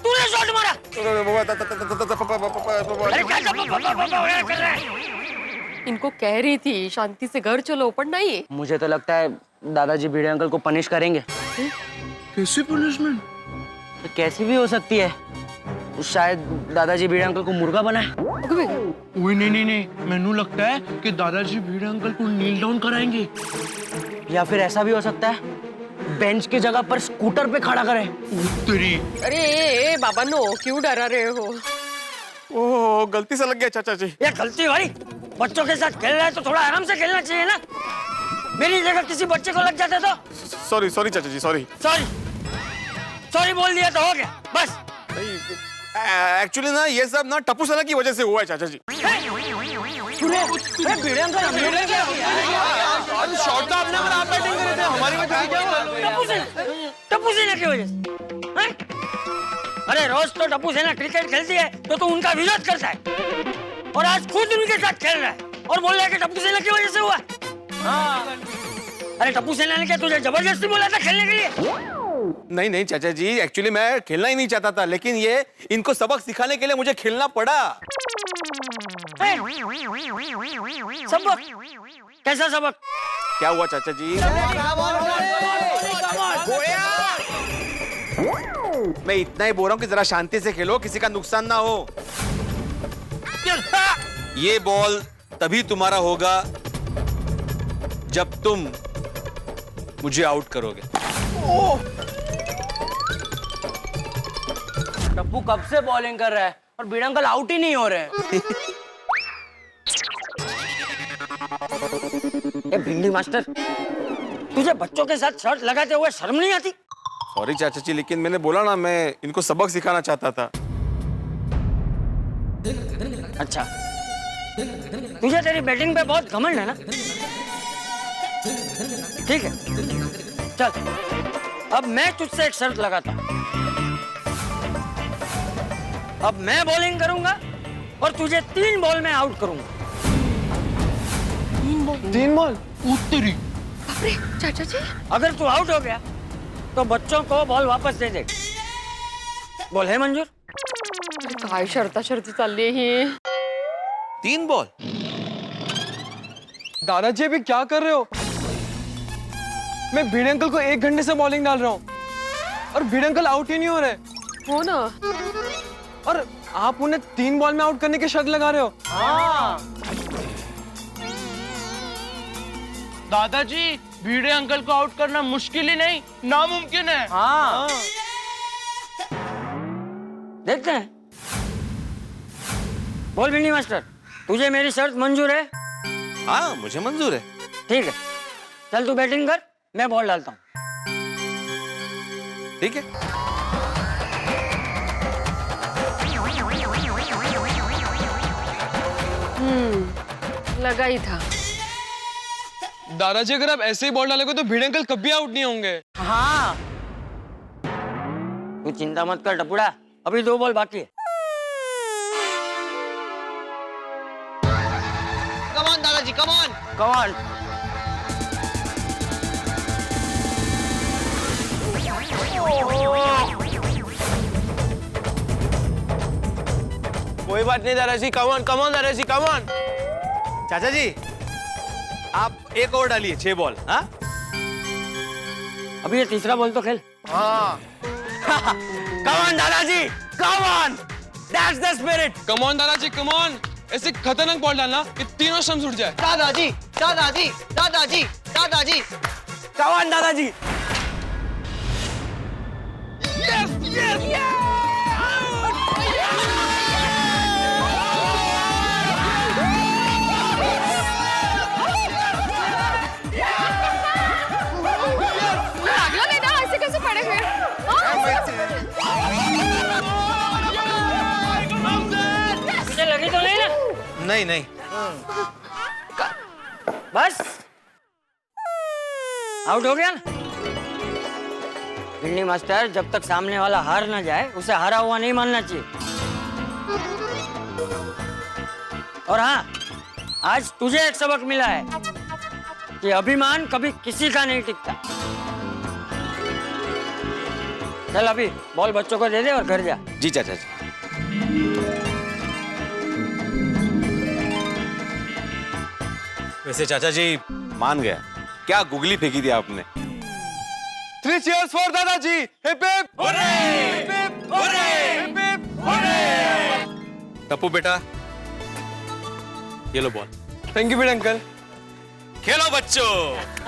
तूने शॉट मारा। इनको कह रही थी शांति से घर चलो, पर नहीं। मुझे तो लगता है दादाजी भिड़े अंकल को पनिश करेंगे। कैसी पनिशमेंट? तो कैसी भी हो सकती है, शायद दादाजी भिड़े अंकल को मुर्गा बनाए। ओए नहीं, मैनू लगता है कि दादाजी भिड़े अंकल को नील डाउन कराएंगे। या फिर ऐसा भी हो सकता है बेंच की जगह पर स्कूटर पे खड़ा करें। तेरी अरे बाबा नो, क्यों डरा रहे हो? ओह, गलती से लग गया चाचा जी। ये गलती भाई, बच्चों के साथ खेल रहा है तो थोड़ा आराम से खेलना चाहिए ना। मेरी जगह किसी बच्चे को लग जाता तो। सॉरी चाचा जी, सॉरी। सॉरी बोल दिया तो हो गया बस। एक्चुअली ना ये सब ना टप्पू सेना की वजह से हुआ है चाचा जी। भिड़े अंकल शॉट तो आपने आप बैटिंग करे थे, हमारी वजह से क्या हुआ? टप्पू सेना की वजह से हैं? अरे रोज तो टप्पू सेना क्रिकेट खेलती है तो तू उनका विरोध करता है, और आज खुद उनके साथ खेल रहा है और बोल रहा है कि टप्पू सेना की वजह से हुआ। हाँ। अरे टप्पू सेना ने क्या तुझे जबरदस्ती बोला था खेलने के लिए? नहीं चाचा जी, एक्चुअली मैं खेलना ही नहीं चाहता था, लेकिन ये इनको सबक सिखाने के लिए मुझे खेलना पड़ा। सबक? कैसा सबक? क्या हुआ चाचा जी? मैं इतना ही बोल रहा हूँ कि जरा शांति से खेलो, किसी का नुकसान ना हो। ये बॉल तभी तुम्हारा होगा जब तुम मुझे आउट करोगे। टप्पू कब से बॉलिंग कर रहा है और भिड़े अंकल आउट ही नहीं हो रहे हैं। ए भिंडी मास्टर, तुझे बच्चों के साथ शर्ट लगाते हुए शर्म नहीं आती? सॉरी चाचा जी, लेकिन मैंने बोला ना, मैं इनको सबक सिखाना चाहता था। अच्छा, तुझे तेरी बैटिंग पे बहुत घमंड है ना? ठीक है, चल अब मैं तुझसे एक शर्त लगाता हूं। अब मैं बॉलिंग करूंगा और तुझे 3 बॉल में आउट करूंगा। 3 बॉल? तेरी अरे चाचा जी, अगर तू आउट हो गया तो बच्चों को बॉल वापस दे दे। बॉल है मंजूर? काय शर्ती चालली ही। 3 बॉल? दादाजी अभी क्या कर रहे हो? मैं भिड़े अंकल को 1 घंटे से बॉलिंग डाल रहा हूँ और भिड़े अंकल आउट ही नहीं हो रहे। हो ना, और आप उन्हें 3 बॉल में आउट करने की शर्त लगा रहे हो? दादाजी भिड़े अंकल को आउट करना मुश्किल ही नहीं, नामुमकिन है। हाँ। देखते हैं। बोल भिंडी मास्टर, तुझे मेरी शर्त मंजूर है? हाँ, मुझे मंजूर है। ठीक है, चल तू बैटिंग कर, मैं बॉल डालता हूँ। ठीक है। लगा ही था। दादाजी अगर आप ऐसे ही बॉल डालोगे तो भिड़े अंकल कभी आउट नहीं होंगे। हाँ। तू चिंता मत कर टपुड़ा, अभी 2 बॉल बाकी है। कम ऑन दादाजी, कम ऑन। कोई बात नहीं दादाजी, कम ऑन दादाजी, कम ऑन। चाचा जी, आप एक और डालिए, 6 बॉल। हाँ, अभी ये तीसरा बॉल तो खेल। हाँ। कम ऑन दादाजी, come on. That's the spirit. Come on दादाजी, कम ऑन। ऐसे खतरनाक बॉल डालना कि तीनों स्टंप्स उड़ जाए। दादाजी। कम ऑन दादाजी। लागलं नाही ना, ऐसे कैसे पड़े हुए? तुझे लगी तो नहीं ना? नहीं। बस आउट हो गया ना? भिंडी मास्टर, जब तक सामने वाला हार ना जाए उसे हारा हुआ नहीं मानना चाहिए। और हाँ, आज तुझे एक सबक मिला है कि अभिमान कभी किसी का नहीं टिकता। चल अभी बॉल बच्चों को दे दे और घर जा। जी चाचा जी। वैसे चाचा जी मान गया, क्या गुगली फेंकी थी आपने। 3 cheers for दादाजी। Hip hip hip hip hip hip. Tappu बेटा, ये लो ball. Thank you Bhide uncle. खेलो बच्चों।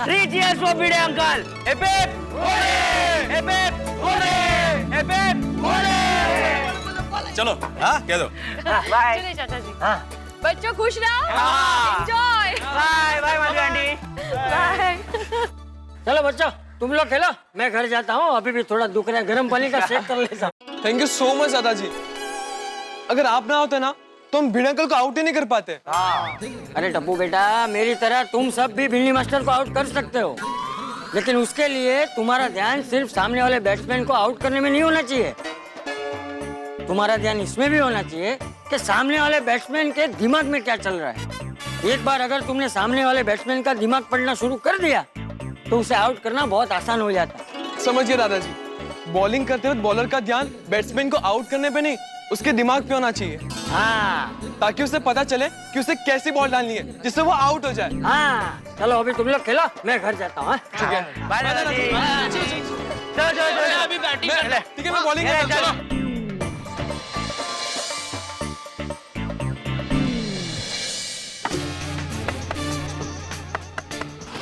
3 cheers for Bhide uncle. Hip hip hip hip hip hip. चलो हाँ कह दो। बाय चलिए चाचा जी। हाँ बच्चों खुश रहो। हाँ। Enjoy. Bye bye Madhavi aunty. Bye. चलो बच्चों तुम लोग खेलो, मैं घर जाता हूँ। अभी भी थोड़ा दुख रहा है, गर्म पानी का सेक कर लेता हूँ। थैंक यू सो मच दादाजी। अगर आप ना होते ना तो हम भिड़े अंकल को आउट ही नहीं कर पाते। अरे टप्पू बेटा, मेरी तरह तुम सब भी भिल्ली मास्टर को आउट कर सकते हो, लेकिन उसके लिए तुम्हारा ध्यान सिर्फ सामने वाले बैट्समैन को आउट करने में नहीं होना चाहिए। तुम्हारा ध्यान इसमें भी होना चाहिए कि सामने वाले बैट्समैन के दिमाग में क्या चल रहा है। एक बार अगर तुमने सामने वाले बैट्समैन का दिमाग पढ़ना शुरू कर दिया तो उसे आउट करना बहुत आसान हो जाता है। समझिए दादाजी, बॉलिंग करते वक्त बॉलर का ध्यान बैट्समैन को आउट करने पे नहीं, उसके दिमाग पे होना चाहिए, हाँ ताकि उसे पता चले कि उसे कैसी बॉल डालनी है जिससे वो आउट हो जाए। हाँ, चलो अभी तुम लोग खेलो, मैं घर जाता हूँ। ठीक है बाय दादाजी। चलो चलो चलो अभी बैटिंग कर ले। ठीक है, मैं बॉलिंग करता हूँ। चलो।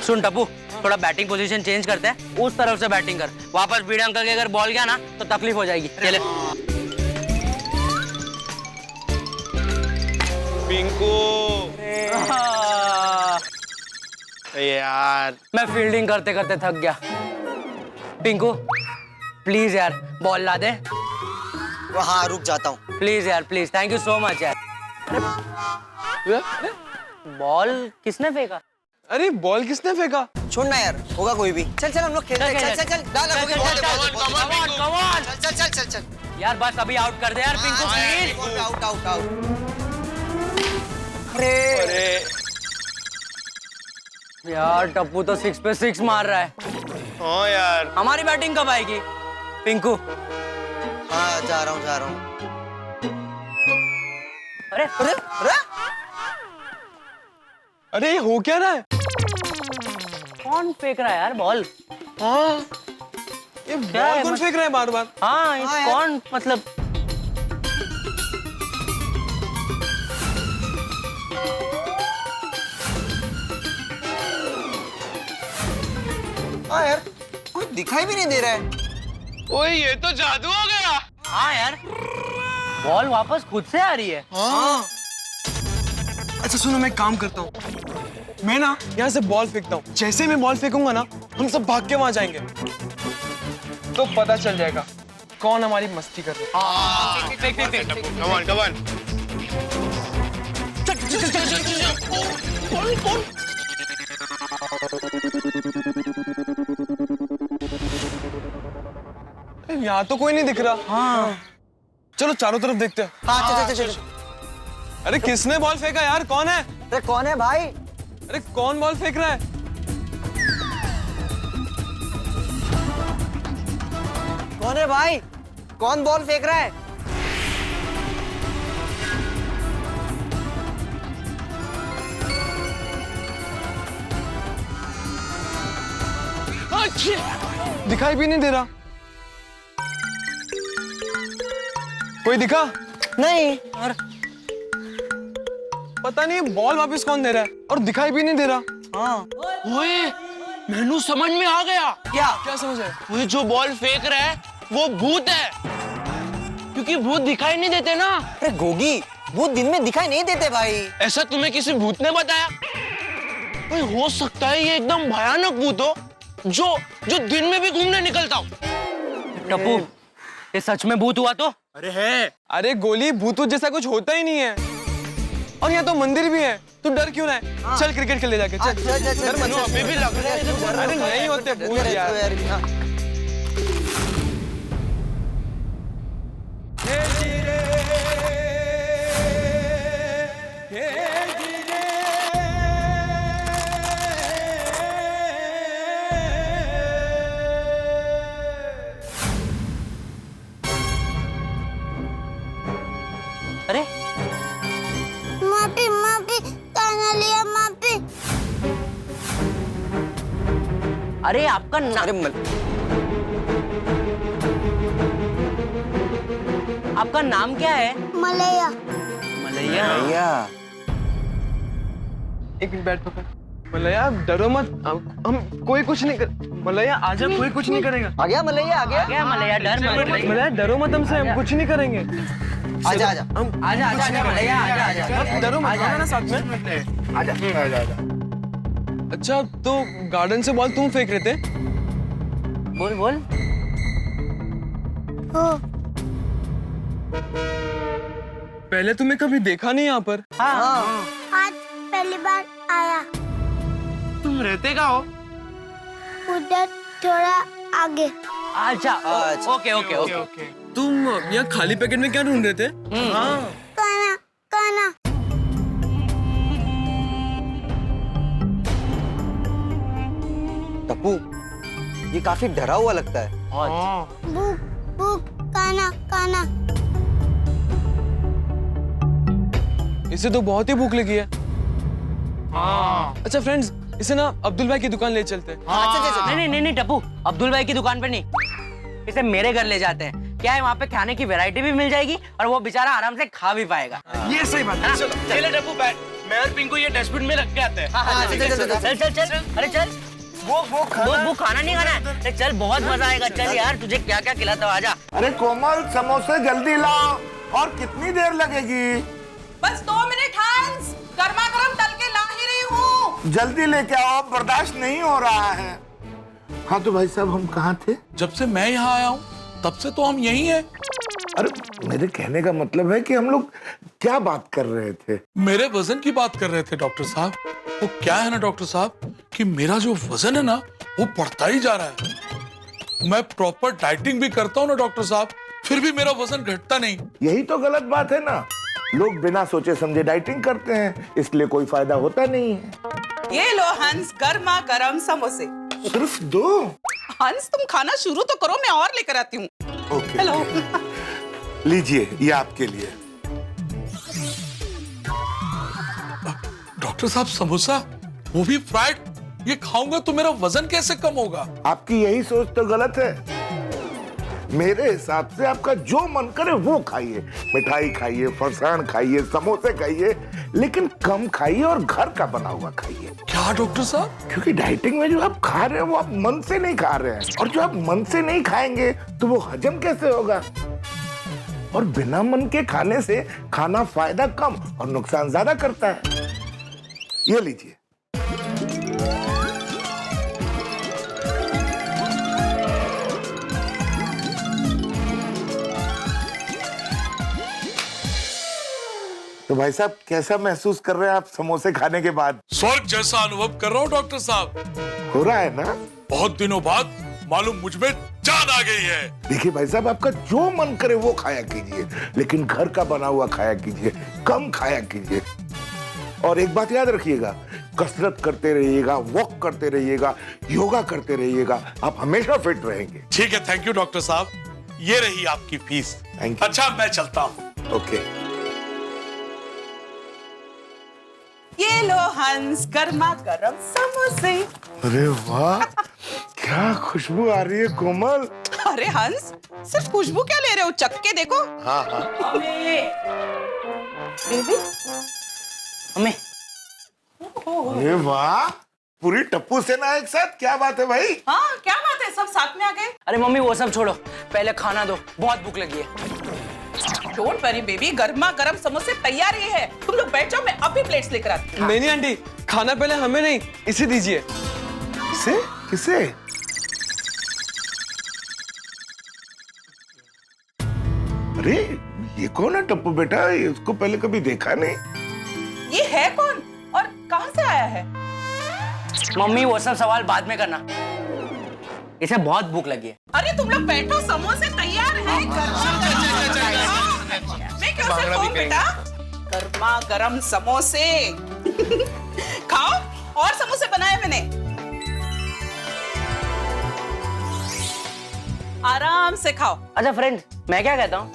सुन टप्पू, थोड़ा बैटिंग पोजीशन चेंज करते हैं, उस तरफ से बैटिंग कर। वापस भिड़े अंकल के अगर बॉल गया ना तो तकलीफ हो जाएगी। चले पिंकू यार, मैं फील्डिंग करते करते थक गया। पिंकू प्लीज यार बॉल ला दे। हाँ रुक जाता हूँ। प्लीज यार please, thank you so much यार। बॉल किसने फेंका? अरे बॉल किसने फेंका? छोड़ना यार, होगा कोई भी। चल चल हम लोग खेलते हैं। चल चल चल डाल चल, चल, चल चल चल चल। यार बस अभी आउट कर दे यार Pinku please. Out out out. अरे यार टप्पू तो 6 पे 6 मार रहा है। हाँ यार, हमारी बैटिंग कब आएगी पिंकू? हाँ जा रहा हूँ जा रहा हूँ। अरे अरे अरे अरे ये हो क्या रहा है? कौन फेंक रहा है यार बॉल? हाँ, ये क्या बॉल है कौन फेंक रहा है बार बार? हाँ हाँ यार। कौन मतलब? हाँ यार, कोई दिखाई भी नहीं दे रहा है। ओए ये तो जादू हो गया। हाँ यार बॉल वापस खुद से आ रही है। हाँ। अच्छा सुनो, मैं एक काम करता हूँ, मैं ना यहाँ से बॉल फेंकता हूँ। जैसे मैं बॉल फेंकूंगा ना, हम सब भाग के वहां जाएंगे, तो पता चल जाएगा कौन हमारी मस्ती कर रहा है। Come on come on. यहाँ तो कोई नहीं दिख रहा। हाँ चलो चारों तरफ देखते हैं। हाँ चल चल चल। अरे किसने बॉल फेंका यार? कौन है? अरे कौन है भाई? अरे कौन बॉल फेंक रहा है? कौन है भाई? कौन बॉल फेंक रहा है? दिखाई भी नहीं दे रहा। कोई दिखा? नहीं। पता नहीं बॉल वापस कौन दे रहा है, और दिखाई भी नहीं दे रहा। हाँ ओए मैनू समझ में आ गया। क्या समझ है? वो जो बॉल फेंक रहा है वो भूत है, क्योंकि भूत दिखाई नहीं देते ना। अरे गोगी, भूत दिन में दिखाई नहीं देते भाई। ऐसा तुम्हें किसी भूत ने बताया? ओए हो सकता है ये एकदम भयानक भूत हो जो जो दिन में भी घूमने निकलता हो। टप्पू ये सच में भूत हुआ तो? अरे है। अरे गोली, भूत जैसा कुछ होता ही नहीं है, और यहाँ तो मंदिर भी है, तू डर क्यों रहा है? चल क्रिकेट खेलने जाके चल। चल चल चल। डर मत। अभी भी लग रहा है। अरे नहीं होते भूत यार। हाँ। अरे आपका अरे आपका नाम क्या है? मलया। मलैया। भैया एक मिनट बैठ पकड़। मलया डरो मत, हम कोई कुछ नहीं कर। मलया आजा, कोई कुछ नहीं करेगा। आ गया मलैया, आ गया। क्या मलैया, डर मत। मलया डरो मत हमसे, हम कुछ नहीं करेंगे। आजा आजा हम आजा आजा आजा मलैया, आजा आजा। मत डरो मत, आना ना साथ में। आजा आजा। अच्छा तो गार्डन से बॉल तुम फेंक रहे थे? बोल बोल। हो पहले तुम्हें कभी देखा नहीं यहाँ पर? आज पहली बार आया। तुम रहते का हो? उधर थोड़ा आगे। अच्छा ओके ओके ओके। तुम यहाँ खाली पैकेट में क्या ढूंढ रहे थे? काना काना। टप्पू ये काफी डरा हुआ लगता है। बुक बुक काना काना। इसे तो बहुत ही भूख लगी है। अच्छा फ्रेंड्स, इसे ना अब्दुल भाई की दुकान ले चलते हैं। नहीं नहीं नहीं टप्पू, अब्दुल भाई की दुकान पे नहीं, इसे मेरे घर ले जाते हैं। क्या है, वहाँ पे खाने की वैरायटी भी मिल जाएगी और वो बेचारा आराम से खा भी पाएगा। ये सही बात है। चलो चले डब्बू बैठ, मैं और पिंकू ये डस्टबिन में रख के आते हैं। चल चल चल, अरे चल। वो खाना नहीं खाना है। अरे चल, बहुत मजा आएगा। चल यार, तुझे क्या क्या खिलाता हूँ, आजा। अरे कोमल, समोसे जल्दी लाओ। और कितनी देर लगेगी? बस 2 मिनट हंस, गर्मा गर्म तल के ला ही रही हूँ। जल्दी लेके आओ, बर्दाश्त नहीं हो रहा है। हाँ तो भाई साहब, हम कहाँ थे? जब से मैं यहाँ आया हूँ तब से तो हम यहीं हैं। अरे मेरे कहने का मतलब है कि हम लोग क्या बात कर रहे थे? मेरे वजन की बात कर रहे थे डॉक्टर साहब। वो क्या है ना डॉक्टर साहब कि मेरा जो वजन है ना वो बढ़ता ही जा रहा है। मैं प्रॉपर डाइटिंग भी करता हूँ ना डॉक्टर साहब, फिर भी मेरा वजन घटता नहीं। यही तो गलत बात है ना। लोग बिना सोचे समझे डाइटिंग करते हैं, इसलिए कोई फायदा होता नहीं है। ये लो हंस, गर्मा गर्म समोसे। सिर्फ 2? हंस तुम खाना शुरू तो करो, मैं और लेकर आती हूँ। ओके। हेलो। लीजिए, ये आपके लिए। डॉक्टर साहब समोसा, वो भी फ्राइड, ये खाऊंगा तो मेरा वजन कैसे कम होगा? आपकी यही सोच तो गलत है। मेरे हिसाब से आपका जो मन करे वो खाइए। मिठाई खाइए, फरसाण खाइए, समोसे खाइए, लेकिन कम खाइए और घर का बना हुआ खाइए। क्या डॉक्टर साहब? क्योंकि डाइटिंग में जो आप खा रहे हैं वो आप मन से नहीं खा रहे हैं, और जो आप मन से नहीं खाएंगे तो वो हजम कैसे होगा? और बिना मन के खाने से खाना फायदा कम और नुकसान ज्यादा करता है। ये लीजिए। तो भाई साहब, कैसा महसूस कर रहे हैं आप समोसे खाने के बाद? स्वर्ग जैसा अनुभव कर रहा हूँ डॉक्टर साहब। हो रहा है ना? बहुत दिनों बाद मालूम मुझ में जान आ गई है। देखिए भाई साहब, आपका जो मन करे वो खाया कीजिए, लेकिन घर का बना हुआ खाया कीजिए, कम खाया कीजिए। और एक बात याद रखिएगा, कसरत करते रहिएगा, वॉक करते रहिएगा, योगा करते रहिएगा, आप हमेशा फिट रहेंगे। ठीक है, थैंक यू डॉक्टर साहब। ये रही आपकी फीस। Thank you. अच्छा, मैं चलता हूँ। ओके। ये लो हंस, गर्मा गर्म समोसे। अरे वाह, क्या खुशबू आ रही है कोमल। अरे हंस, सिर्फ खुशबू क्या ले रहे हो, चख के देखो। हाँ हाँ। बेबी। मम्मी। अरे वाह, पूरी टप्पू सेना एक साथ, क्या बात है भाई? हाँ क्या बात है, सब साथ में आ गए। अरे मम्मी वो सब छोड़ो, पहले खाना दो, बहुत भूख लगी है। डोंट वरी बेबी, गर्मा गर्म समोसे तैयार ही है। तुम लोग बैठ जाओ, मैं अभी प्लेट्स लेकर आती हूँ। नहीं आंटी, खाना पहले हमें नहीं, इसे दीजिए। किसे? किसे? अरे ये कौन है टप्पू बेटा? इसको पहले कभी देखा नहीं। ये है कौन और कहाँ से आया है? मम्मी वो सब सवाल बाद में करना, इसे बहुत भूख लगी है। अरे तुम लोग बैठो, समोसे तैयार हैं। मैं क्यों से कहूं बेटा, गर्मा गर्म समोसे। खाओ, और समोसे बनाए मैंने। आराम से खाओ। अच्छा फ्रेंड्स, मैं क्या कहता हूँ,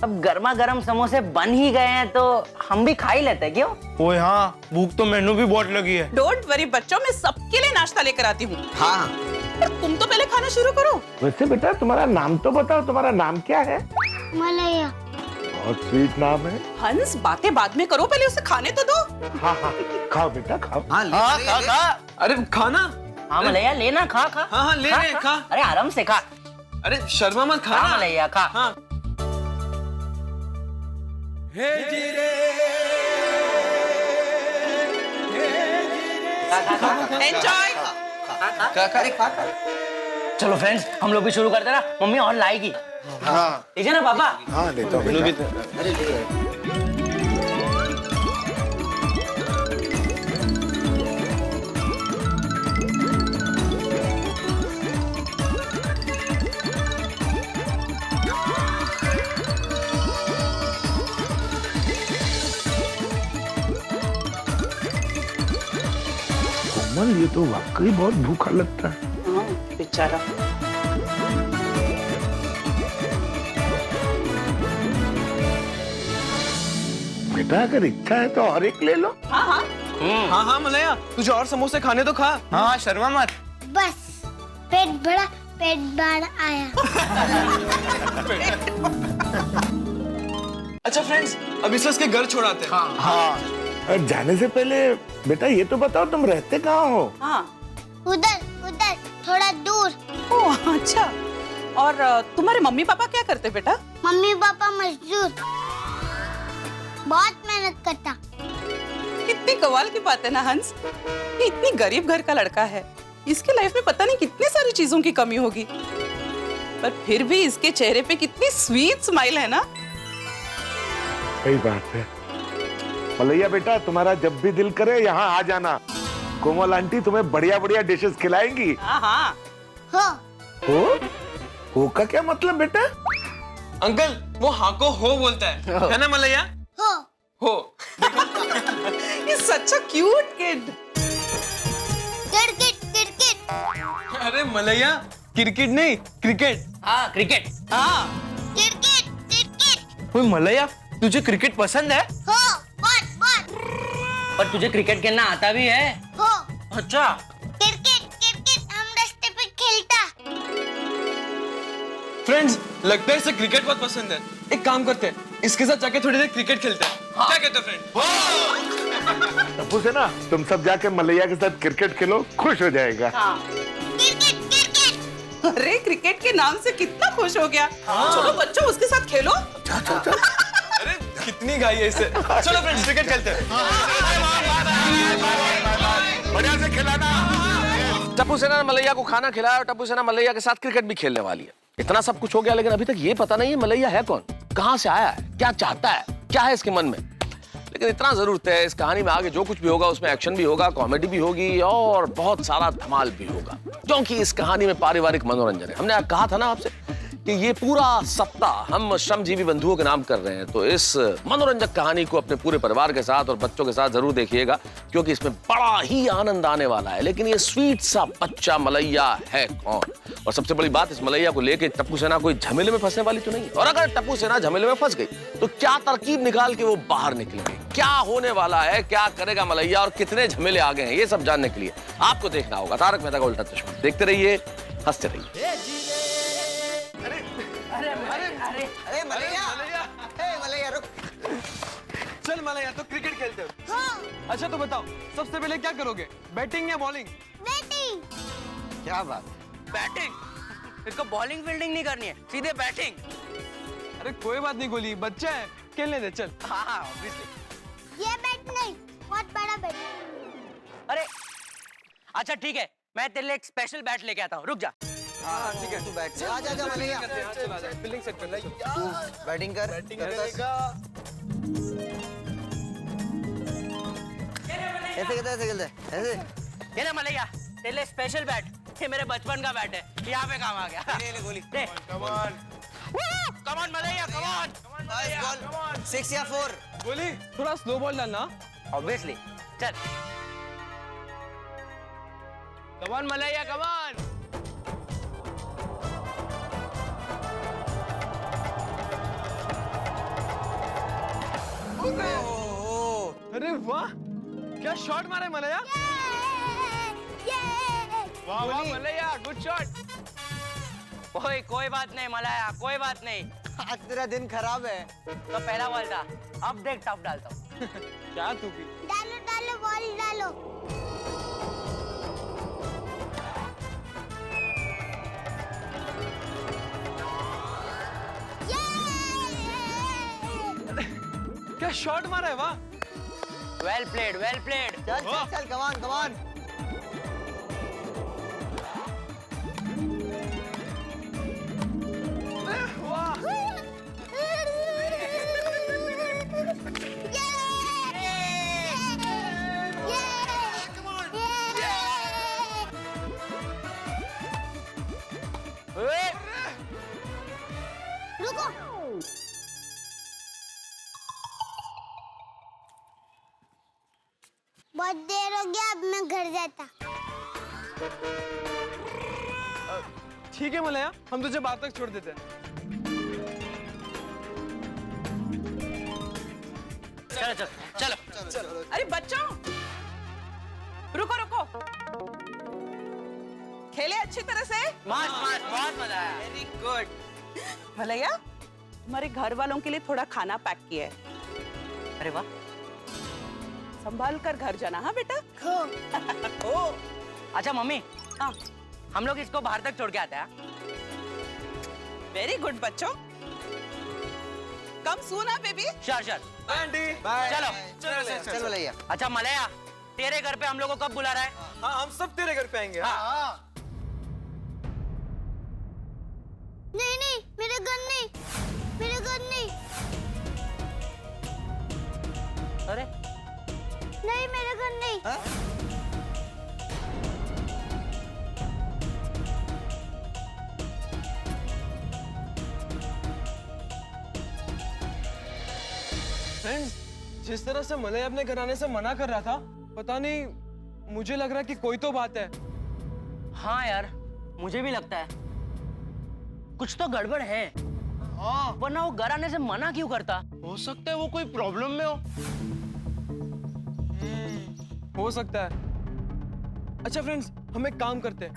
अब गर्मा गर्म समोसे बन ही गए हैं तो हम भी खा ही लेते हैं, क्यों? ओए हाँ, भूख तो मैनू भी बहुत लगी है। डोंट वरी बच्चों, मैं सबके लिए नाश्ता लेकर आती हूँ। हाँ पर तुम तो पहले खाना शुरू करो। वैसे बेटा तुम्हारा नाम तो बताओ, तुम्हारा नाम क्या है? मलैया। बहुत स्वीट नाम है। हंस, बातें बाद में करो, पहले उसे खाने तो दो। हाँ हाँ, खाओ बेटा खाओ। हाँ ले। अरे खाना। हाँ मलैया लेना, खा खा। हाँ ले ले खा। अरे आराम से खा। अरे शर्मा मत खा। हाँ मलैया खा। हाँ। एंजॉय। चलो फ्रेंड्स, हम लोग भी शुरू करते ना, मम्मी और लाएगी। हाँ लीजिए ना पापा। हाँ लेता हूँ बेटा। कोमल ये तो वाकई बहुत भूखा लगता है। हाँ, बेचारा। बेटा अगर इच्छा है तो और एक ले लो। हाँ हाँ। हाँ हाँ मलैया, तुझे और समोसे खाने तो खा। हाँ शर्मा मत। बस पेट बड़ा, पेट बाढ़ आया। अच्छा फ्रेंड्स, अब इसे उसके घर छोड़ाते हैं। हाँ और जाने से पहले बेटा ये तो बताओ तुम रहते कहाँ हो? हाँ। उधर उधर थोड़ा दूर। ओह अच्छा। और तुम्हारे मम्मी पापा क्या करते बेटा? मम्मी पापा मजदूर, बहुत मेहनत करता। कितनी कमाल की बात है ना हंस, ये इतनी गरीब घर का लड़का है, इसके लाइफ में पता नहीं कितनी सारी चीजों की कमी होगी, पर फिर भी इसके चेहरे पे कितनी स्वीट स्माइल है ना। सही बात है। मलैया बेटा तुम्हारा जब भी दिल करे यहाँ आ जाना, कोमल आंटी तुम्हें बढ़िया बढ़िया डिशेस खिलाएंगी। हाँ हाँ। हो हो का क्या मतलब बेटा? अंकल वो हाँ को हो बोलता है ना मलैया? हो। ये such a cute kid. Cricket cricket अरे मलैया, क्रिकेट नहीं क्रिकेट। हाँ क्रिकेट। हाँ। Cricket cricket. ओए मलैया, तुझे क्रिकेट पसंद है? हो बहुत बहुत। पर तुझे क्रिकेट खेलना आता भी है? हो अच्छा। क्रिकेट क्रिकेट हम रास्ते पे खेलता। फ्रेंड्स, लगता है इसे क्रिकेट बहुत पसंद है। एक काम करते हैं, इसके साथ जाके थोड़ी देर क्रिकेट खेलते हैं। हाँ। क्या कहते हो फ्रेंड? टप्पू से ना तुम सब जाके मलैया के साथ क्रिकेट खेलो, खुश हो जाएगा। हाँ। Cricket cricket. अरे क्रिकेट के नाम से कितना खुश हो गया। चलो बच्चों उसके साथ खेलो। अरे कितनी गाई है इसे। चलो फ्रेंड्स क्रिकेट खेलते हैं। बढ़िया से खिलाना। टप्पू सेना ने मलैया को खाना खिलाया और टप्पू सेना मलैया के साथ क्रिकेट भी खेलने वाली है। इतना सब कुछ हो गया, लेकिन अभी तक ये पता नहीं है मलैया है कौन, कहाँ से आया है, क्या चाहता है, क्या है इसके मन में। लेकिन इतना जरूर तय है, इस कहानी में आगे जो कुछ भी होगा उसमें एक्शन भी होगा, कॉमेडी भी होगी और बहुत सारा धमाल भी होगा, क्योंकि इस कहानी में पारिवारिक मनोरंजन है। हमने कहा था ना आपसे कि ये पूरा सप्ताह हम श्रमजीवी बंधुओं के नाम कर रहे हैं, तो इस मनोरंजक कहानी को अपने पूरे परिवार के साथ और बच्चों के साथ जरूर देखिएगा, क्योंकि इसमें बड़ा ही आनंद आने वाला है। लेकिन ये स्वीट सा बच्चा मलैया है कौन, और सबसे बड़ी बात, इस मलैया को लेके टप्पू सेना कोई झमेले में फंसने वाली तो नहीं है। और अगर टप्पू सेना झमेले में फंस गई तो क्या तरकीब निकाल के वो बाहर निकलेंगे, क्या होने वाला है, क्या करेगा मलैया और कितने झमेले आ गए हैं, ये सब जानने के लिए आपको देखना होगा तारक मेहता का उल्टा चश्मा। देखते रहिए, हंसते रहिए। अरे मलैया रुक। चल मलैया, तो क्रिकेट खेलते हो। अच्छा तो बताओ, सबसे पहले क्या करोगे, बैटिंग या बॉलिंग? बैटिंग। क्या बात? बैटिंग। इसको बॉलिंग फील्डिंग नहीं करनी है, सीधे बैटिंग। अरे कोई बात नहीं गोली, बच्चा है, खेलने दे चल। हाँ ऑब्वियसली। ये बैट नहीं, बहुत बड़ा बैट। अरे अच्छा ठीक है, मैं तेरे लिए एक स्पेशल बैट लेके आता हूँ, रुक जा। हाँ ठीक है, तू बैठ से आ जा मलैया। फील्डिंग सेट कर ले। तू बैटिंग कर। ऐसे खेलते ऐसे। ये ले मलैया, तेरे लिए स्पेशल बैट, ये मेरे बचपन का बैट है, यहाँ पे काम आ गया। ले गोली। Come on Malaiya, come on. 6 या 4? गोली थोड़ा स्लो बॉल डालना। ऑब्वियसली। चल come on Malaiya, come on. अरे अरे वाह, क्या शॉट मारा है मलया। वाह वाह मलैया, गुड शॉट। कोई बात नहीं मलाया, कोई बात नहीं। आज तेरा दिन खराब है। तो पहला बॉल था, अब देख टफ डालता हूँ। क्या तू भी। डालो डालो बॉल डालो। क्या शॉट मारा है, वाह। Well played, well played. चल चल चल, कमान कमान। रुको। बहुत देर हो गया, अब मैं घर जाता। ठीक है मलया, हम तुझे बाद तक छोड़ देते हैं। चलो चलो। अरे बच्चों, रुको रुको, खेले अच्छी तरह से। मस्त मस्त, बहुत मजा आया। Very good. मलैया, हमारे घर वालों के लिए थोड़ा खाना पैक किया है। अरे वाह। संभाल कर घर जाना, हाँ बेटा। ओ अच्छा मम्मी, हाँ हम लोग इसको बाहर तक छोड़ के आते हैं। वेरी गुड बच्चों, कम सूना बेबी। Sure sure. आंटी चलो चल मलैया। अच्छा मलया, तेरे घर पे हम लोग को कब बुला रहा है? हाँ, हम सब तेरे घर पे आएंगे। नहीं नहीं, मेरे घर नहीं, मेरे घर नहीं। अरे नहीं, मेरे घर नहीं। फ्रेंड्स, जिस तरह से मलया अपने घर आने से मना कर रहा था, पता नहीं, मुझे लग रहा है कि कोई तो बात है। हाँ यार, मुझे भी लगता है कुछ तो गड़बड़ है। हाँ, वरना वो घर आने से मना क्यों करता? हो सकता है वो कोई प्रॉब्लम में हो सकता है। अच्छा फ्रेंड्स, हम एक काम करते हैं,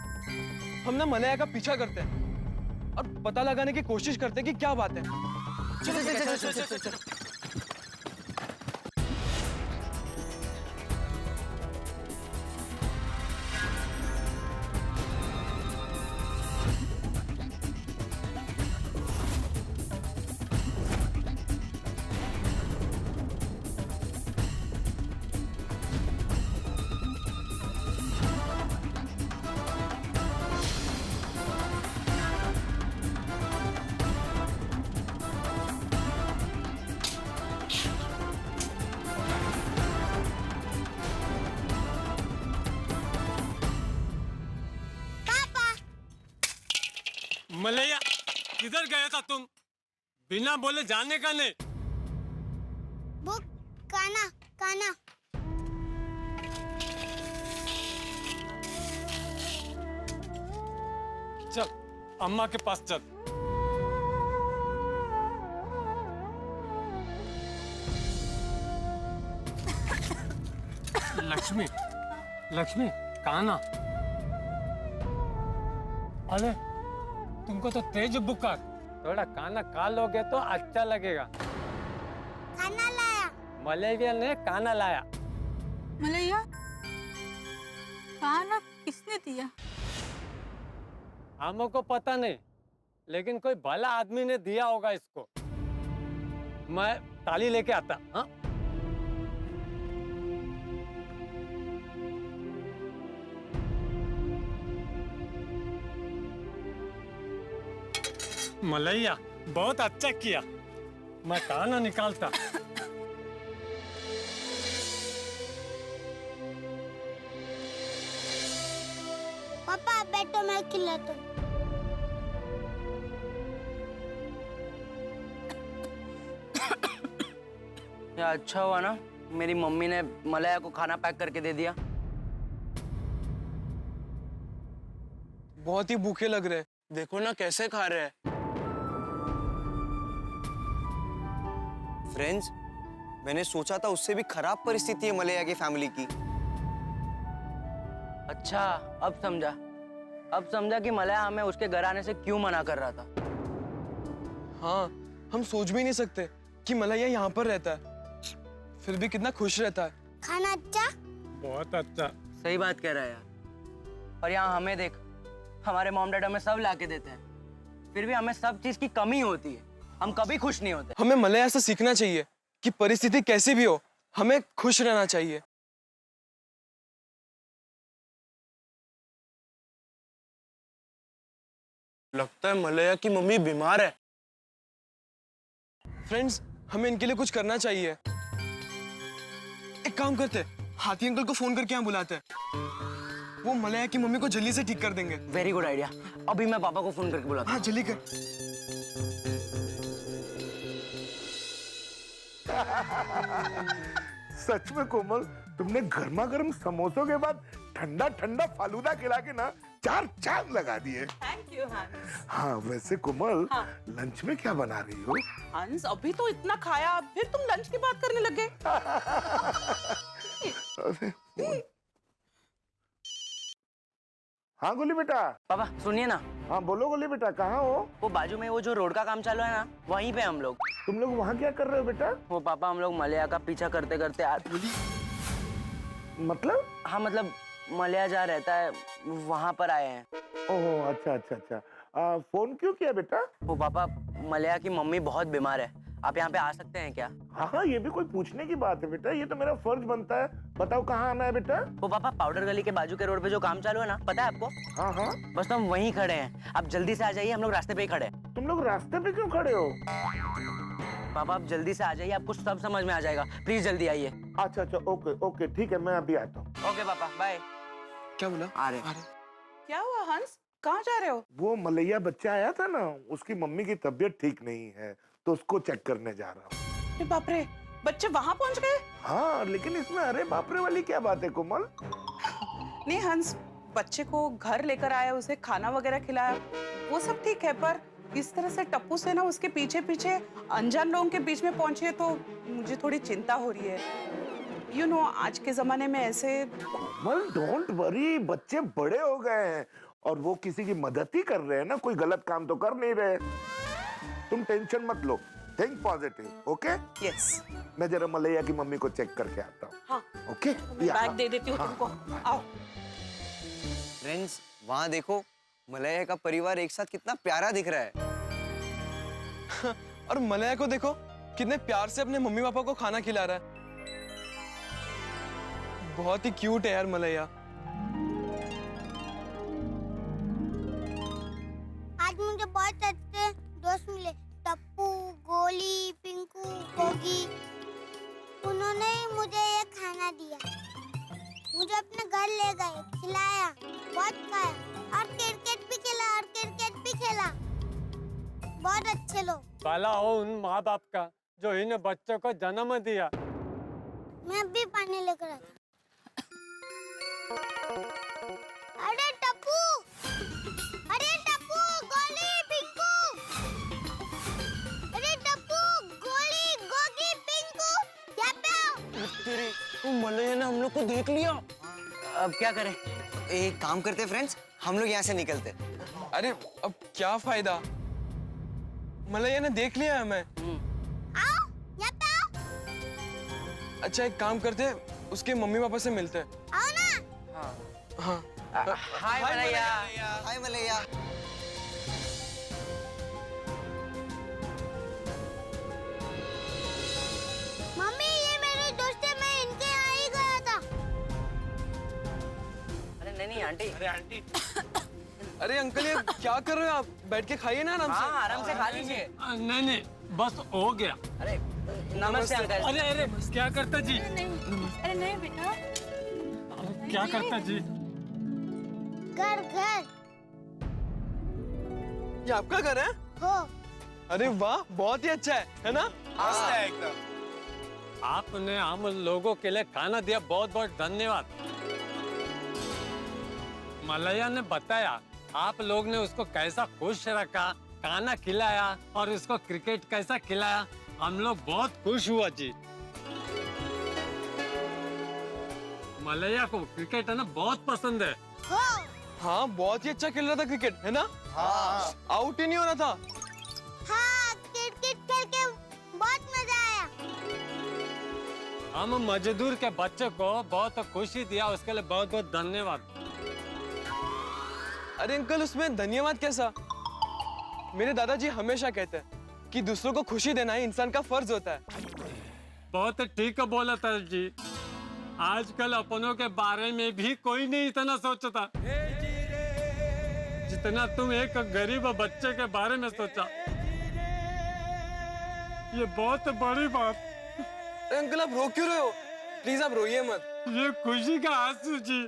हम ना मलया का पीछा करते हैं और पता लगाने की कोशिश करते हैं कि क्या बात है। चलो चलो चलो चलो चलो। मलैया, किधर गया था तुम? बिना बोले जाने का नहीं। वो काना काना। चल अम्मा के पास चल। लक्ष्मी, लक्ष्मी, काना। अरे तुमको तो तेज बुखार, थोड़ा खाना खा लोगे तो अच्छा लगेगा। खाना लाया। मलेरिया ने खाना लाया। मलैया, खाना किसने दिया? हमको पता नहीं, लेकिन कोई भला आदमी ने दिया होगा इसको। मैं ताली लेके आता। हाँ, मलैया बहुत अच्छा किया, मैं खाना निकालता। पापा बैठो, मैं खिलाता हूँ। या अच्छा हुआ ना, मेरी मम्मी ने मलया को खाना पैक करके दे दिया। बहुत ही भूखे लग रहे हैं, देखो ना कैसे खा रहे हैं। फ्रेंड्स, मैंने सोचा था उससे भी खराब परिस्थिति है मलया की फैमिली की। अच्छा, अब समझा कि मलया हमें उसके घर आने से क्यों मना कर रहा था। हाँ, हम सोच भी नहीं सकते कि मलया यहाँ पर रहता है, फिर भी कितना खुश रहता है। खाना अच्छा? बहुत अच्छा। सही बात कह रहा है यार। और यहाँ हमें देख, हमारे मॉम डैड हमें सब ला के देते हैं, फिर भी हमें सब चीज की कमी होती है, हम कभी खुश नहीं होते। हमें मलया से सीखना चाहिए कि परिस्थिति कैसी भी हो, हमें खुश रहना चाहिए। लगता है मलया की मम्मी बीमार है। फ्रेंड्स, हमें इनके लिए कुछ करना चाहिए। एक काम करते, हाथी अंकल को फोन करके यहाँ बुलाते हैं। वो मलया की मम्मी को जल्दी से ठीक कर देंगे। Very good idea. अभी मैं पापा को फोन करके बुलाता हूँ। हाँ, जल्दी कर। सच में कोमल, तुमने गर्मा गर्म समोसों के बाद ठंडा ठंडा फालूदा खिला के ना 4 चांद लगा दिए। थैंक यू हंस। हाँ, वैसे कोमल, लंच में क्या बना रही हो? हंस, अभी तो इतना खाया, फिर तुम लंच की बात करने लगे। हाँ गोली बेटा। पापा सुनिए ना। हाँ बोलो गोली बेटा, कहाँ हो? वो बाजू में वो जो रोड का काम चालू है ना, वहीं पे हम लोग। तुम लोग वहाँ क्या कर रहे हो बेटा? वो पापा, हम लोग मलया का पीछा करते करते मतलब? हाँ मतलब मलया जहाँ रहता है वहाँ पर आए हैं। ओह, अच्छा अच्छा अच्छा। फोन क्यों किया बेटा? वो पापा, मलया की मम्मी बहुत बीमार है, आप यहाँ पे आ सकते हैं क्या? हाँ हाँ, ये भी कोई पूछने की बात है बेटा, ये तो मेरा फर्ज बनता है। बताओ कहाँ आना है बेटा? वो पापा, पाउडर गली के बाजू के रोड पे जो काम चालू है ना, पता है आपको? हाँ हाँ। बस तो हम वहीं खड़े हैं, आप जल्दी से आ जाइए, हम लोग रास्ते पे ही खड़े हैं। तुम लोग रास्ते पे क्यों खड़े हो? पापा आप जल्दी से आ जाइए, आपको सब समझ में आ जाएगा, प्लीज जल्दी आइए। अच्छा अच्छा, ओके ओके, ठीक है, मैं अभी आता हूँ। ओके पापा, बाय। क्या बोला? आ रहे। क्या हुआ हंस, कहाँ जा रहे हो? वो मलैया बच्चा आया था ना, उसकी मम्मी की तबीयत ठीक नहीं है, तो उसको चेक करने जा रहा हूँ। अरे बाप रे, बच्चे वहां पहुंच गए? हाँ, लेकिन इसमें अरे बाप रे वाली क्या बात है कोमल? नहीं हंस, बच्चे को घर लेकर आया, उसे खाना वगैरह खिलाया, वो सब ठीक है, पर इस तरह से टप्पू से ना उसके पीछे पीछे अनजान लोगों के बीच में पहुंचे तो मुझे थोड़ी चिंता हो रही है। यू नो, आज के जमाने में ऐसे। कोमल डोंट वरी, बच्चे बड़े हो गए हैं और वो किसी की मदद ही कर रहे हैं ना, कोई गलत काम तो कर नहीं रहे। तुम टेंशन मत लो, थिंक पॉजिटिव, ओके? यस। मैं जरा मलैया की मम्मी को चेक करके आता हूँ। हाँ, ओके? बैग दे देती हूँ तुमको, आओ। फ्रेंड्स, वहाँ देखो, मलया का परिवार एक साथ कितना प्यारा दिख रहा है। और मलया को देखो, कितने प्यार से अपने मम्मी पापा को खाना खिला रहा है। बहुत ही क्यूट है यार मलया। आज मुझे बहुत अच्छे दोस्त मिले, टप्पू, गोली, पिंकू, गोगी। उन्होंने ही मुझे ये खाना दिया, मुझे अपने घर ले गए, खिलाया, बहुत खाया और क्रिकेट भी खेला। बहुत अच्छे लोग। भला हो उन माँ बाप का जो इन बच्चों को जन्म दिया। मैं भी पानी लेकर आता। अरे टप्पू, गोली, पिंकू। अरे टप्पू, गोली, गोगी, पिंकू, यहाँ पे आओ। तेरे मलया ने हम लोग को देख लिया। अब क्या करें? एक काम करते फ्रेंड्स, हम लोग यहाँ से निकलते। अरे अब क्या फायदा, मलया ने देख लिया हमें। आओ, यहाँ पे आओ। अच्छा एक काम करते, उसके मम्मी पापा से मिलते हैं। आओ ना। हाँ। हाय मलैया। हाय मलया। मम्मी, ये मेरे दोस्त है, मैं इनके यहाँ ही गया था। अरे नहीं आंटी। अरे आंटी। अरे अंकल, ये क्या कर रहे हो आप? बैठ के खाइए ना आराम से। हाँ, आराम से खा लीजिए। नहीं, बस हो गया। अरे नमस्ते अंकल। अरे क्या करता जी? अरे नहीं बेटा। क्या करता जी? घर। ये आपका घर है? हो। अरे वाह, बहुत ही अच्छा है ना? मस्त है एकदम। आपने हम लोगों के लिए खाना दिया, बहुत बहुत धन्यवाद। मलया ने बताया आप लोग ने उसको कैसा खुश रखा, खाना खिलाया और उसको क्रिकेट कैसा खिलाया, हम लोग बहुत खुश हुआ जी। मलैया को क्रिकेट है ना बहुत पसंद है। हाँ बहुत ही अच्छा खेल रहा था क्रिकेट, है ना? हाँ। आउट ही नहीं हो रहा था। हाँ, क्रिकेट खेल के बहुत मजा आया। हम मजदूर के बच्चे को बहुत खुशी दिया, उसके लिए बहुत बहुत धन्यवाद। अरे अंकल, उसमें धन्यवाद कैसा? मेरे दादाजी हमेशा कहते हैं कि दूसरों को खुशी देना ही इंसान का फर्ज होता है। बहुत ठीक बोला था जी। आजकल अपनों के बारे में भी कोई नहीं इतना सोचता जितना तुम एक गरीब बच्चे के बारे में सोचा। ये बहुत बड़ी बात। अंकल आप रो क्यों रहे हो? प्लीज आप रोइए मत। ये खुशी का आंसू जी।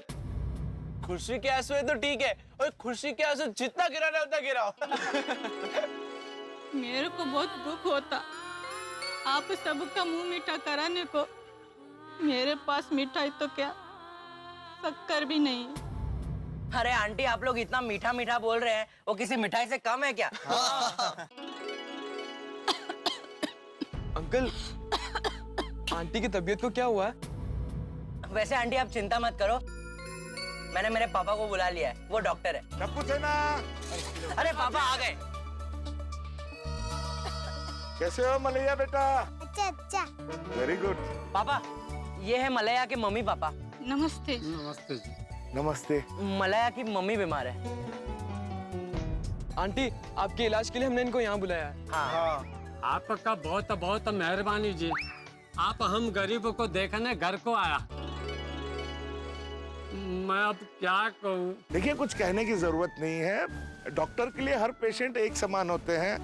खुशी के आंसू है तो ठीक है, और खुशी के आंसू जितना गिराना उतना गिराओ। मेरे को बहुत दुख होता आप सबका मुंह मीठा कराने को। मेरे पास मिठाई तो क्या, शक्कर भी नहीं। अरे आंटी, आप लोग इतना मीठा मीठा बोल रहे हैं, वो किसी मिठाई से कम है क्या? अंकल, आंटी की तबीयत को क्या हुआ है? वैसे आंटी आप चिंता मत करो, मैंने मेरे पापा को बुला लिया है, वो डॉक्टर है। टप्पू सेना, अरे पापा आ गए। कैसे हो मलैया बेटा? अच्छा अच्छा। Very good. पापा, ये है मलैया के मम्मी पापा। नमस्ते। नमस्ते जी। नमस्ते। मलैया की मम्मी बीमार है। आंटी, आपके इलाज के लिए हमने इनको यहाँ बुलाया है। हाँ। आपका बहुत बहुत मेहरबानी जी। आप हम गरीबों को देखने घर को आया। मैं अब क्या कहूँ? देखिए, कुछ कहने की जरूरत नहीं है। डॉक्टर के लिए हर पेशेंट एक समान होते हैं।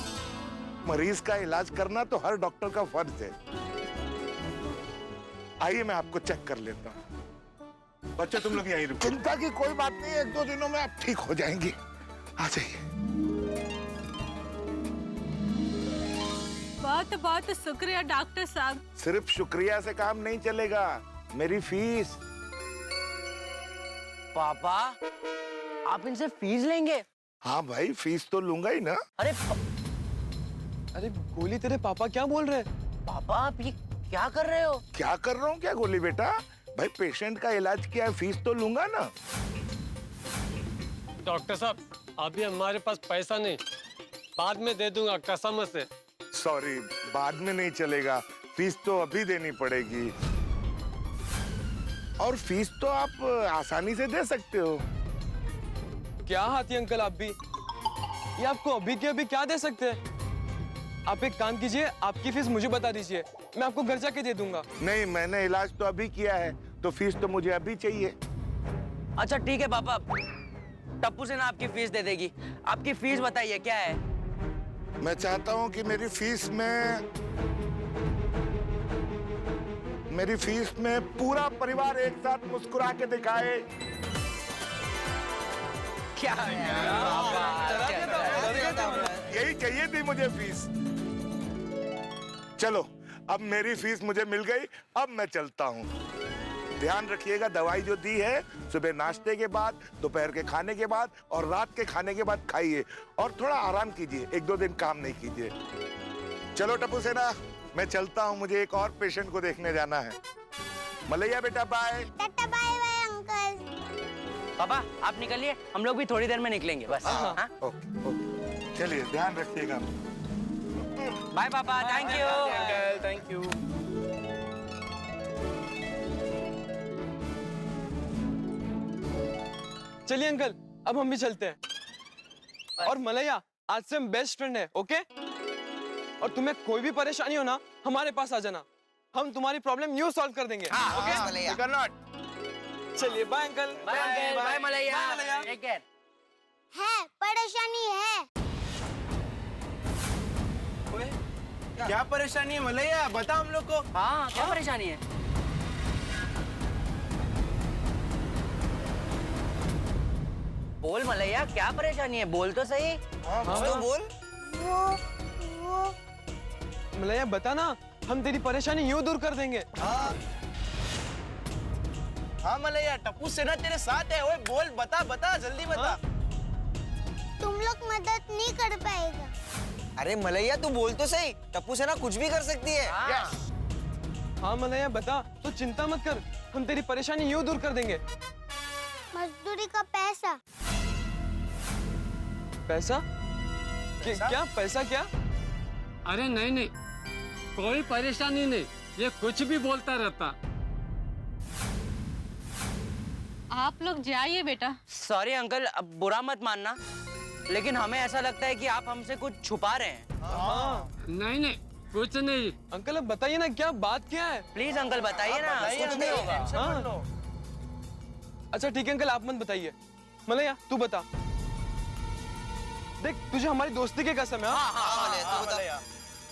मरीज का इलाज करना तो हर डॉक्टर का फर्ज है। आइए मैं आपको चेक कर लेता हूँ। बच्चे तुम लोग यहीं रुको। चिंता की कोई बात नहीं है, 1-2 दिनों में आप ठीक हो जाएंगे। आ जाइए। बहुत बहुत शुक्रिया डॉक्टर साहब। सिर्फ शुक्रिया से काम नहीं चलेगा, मेरी फीस। पापा, आप इनसे फीस लेंगे? हाँ भाई, फीस तो लूंगा ही ना। अरे गोली, तेरे पापा क्या बोल रहे हैं? पापा, आप ये क्या कर रहे हो? क्या कर रहा हूँ क्या गोली बेटा? भाई पेशेंट का इलाज किया है, फीस तो लूंगा ना। डॉक्टर साहब, अभी हमारे पास पैसा नहीं, बाद में दे दूंगा कसम से। सॉरी, बाद में नहीं चलेगा, फीस तो अभी देनी पड़ेगी। और फीस तो आप आसानी से दे सकते हो। क्या हाथी अंकल आप भी, ये आपको अभी के अभी क्या दे सकते हैं? आप एक काम कीजिए, आपकी फीस मुझे बता दीजिए, मैं आपको घर जाके दे दूंगा। नहीं, मैंने इलाज तो अभी किया है, तो फीस तो मुझे अभी चाहिए। अच्छा ठीक है पापा, टप्पू से ना आपकी फीस दे देगी। आपकी फीस बताइए क्या है? मैं चाहता हूं कि मेरी फीस में पूरा परिवार एक साथ मुस्कुरा के दिखाए। क्या? यही चाहिए थी मुझे फीस। चलो, अब मेरी फीस मुझे मिल गई, अब मैं चलता हूँ। ध्यान रखिएगा, दवाई जो दी है सुबह नाश्ते के बाद, दोपहर के खाने के बाद और रात के खाने के बाद खाइए, और थोड़ा आराम कीजिए, 1-2 दिन काम नहीं कीजिए। चलो टप्पू सेना, मैं चलता हूँ, मुझे एक और पेशेंट को देखने जाना है। मलैया बेटा bye. Tata bye bye uncle. पापा आप निकलिए, हम लोग भी थोड़ी देर में निकलेंगे बस। हाँ? ओके, चलिए ध्यान रखिएगा। बाय पापा, thank you. Uncle thank you. चलिए अंकल, अब हम भी चलते हैं। और मलैया, आज से हम बेस्ट फ्रेंड है, ओके? और तुम्हें कोई भी परेशानी हो ना, हमारे पास आ जाना, हम तुम्हारी प्रॉब्लम यूं सॉल्व कर देंगे। ओके? चलिए bye uncle. Bye Malaiya. Take care. है परेशानी है। क्या परेशानी है मलैया, बता हम लोग को। हाँ, क्या परेशानी है? बोल मलैया, क्या परेशानी है? बोल तो सही। तो बोल। वो मलैया बता ना, हम तेरी परेशानी यूं दूर कर देंगे। हाँ मलैया, टप्पू सेना तेरे साथ है। ओए बोल, बता बता, जल्दी बता। तुम लोग मदद नहीं कर पाएगा। अरे मलैया तू बोल तो सही, टप्पू सेना कुछ भी कर सकती है। हाँ मलैया बता, तो चिंता मत कर, हम तेरी परेशानी यूं दूर कर देंगे। मजदूरी का पैसा। पैसा? क्या पैसा क्या? अरे नहीं नहीं, कोई परेशानी नहीं, ये कुछ भी बोलता रहता। आप लोग जाइए बेटा। सॉरी अंकल, अब बुरा मत मानना, लेकिन हमें ऐसा लगता है कि आप हमसे कुछ छुपा रहे हैं। नहीं नहीं, कुछ नहीं। अंकल अब बताइए ना, क्या बात क्या है? प्लीज अंकल बताइए ना, कुछ नहीं होगा। हाँ। अच्छा ठीक है अंकल, आप मत बताइए। मलैया तू बता। देख तुझे हमारी दोस्ती की कसम है।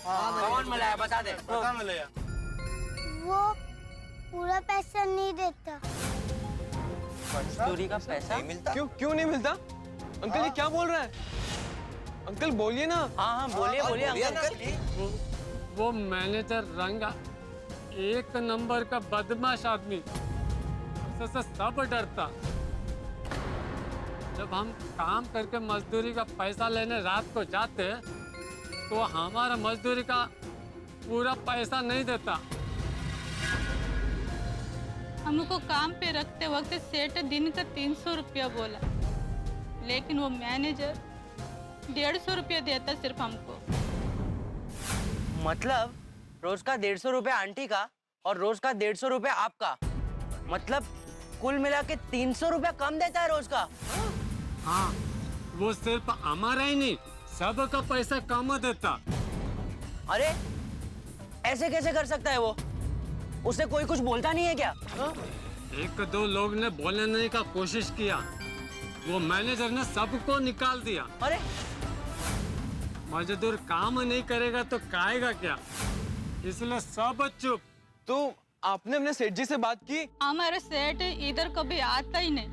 कौन मलाया, बता दे। वो पूरा पैसा नहीं देता। मजदूरी का पैसा नहीं मिलता? क्यों नहीं मिलता? अंकल ये क्या बोल रहा है? अंकल बोलिए ना। हाँ बोलिए बोलिए अंकल। वो मैनेजर रंगा एक नंबर का बदमाश आदमी, उससे सब डरता। जब हम काम करके मजदूरी का पैसा लेने रात को जाते तो हमारा मजदूरी का पूरा पैसा नहीं देता। हमको काम पे रखते वक्त सेठ दिन का 300 रुपया बोला, लेकिन वो मैनेजर 150 रुपया देता सिर्फ हमको। मतलब रोज का 150 रुपया आंटी का और रोज का 150 रुपया आपका, मतलब कुल मिला के 300 रुपया कम देता है रोज का। हाँ, वो सिर्फ हमारा ही नहीं, सबका पैसा कम देता। अरे ऐसे कैसे कर सकता है वो? उसे कोई कुछ बोलता नहीं है क्या? एक दो लोग ने बोलने का कोशिश किया, वो मैनेजर ने सबको निकाल दिया। अरे मजदूर काम नहीं करेगा तो खाएगा क्या, इसलिए सब चुप। तो आपने अपने सेठ जी से बात की? हमारा सेठ इधर कभी आता ही नहीं,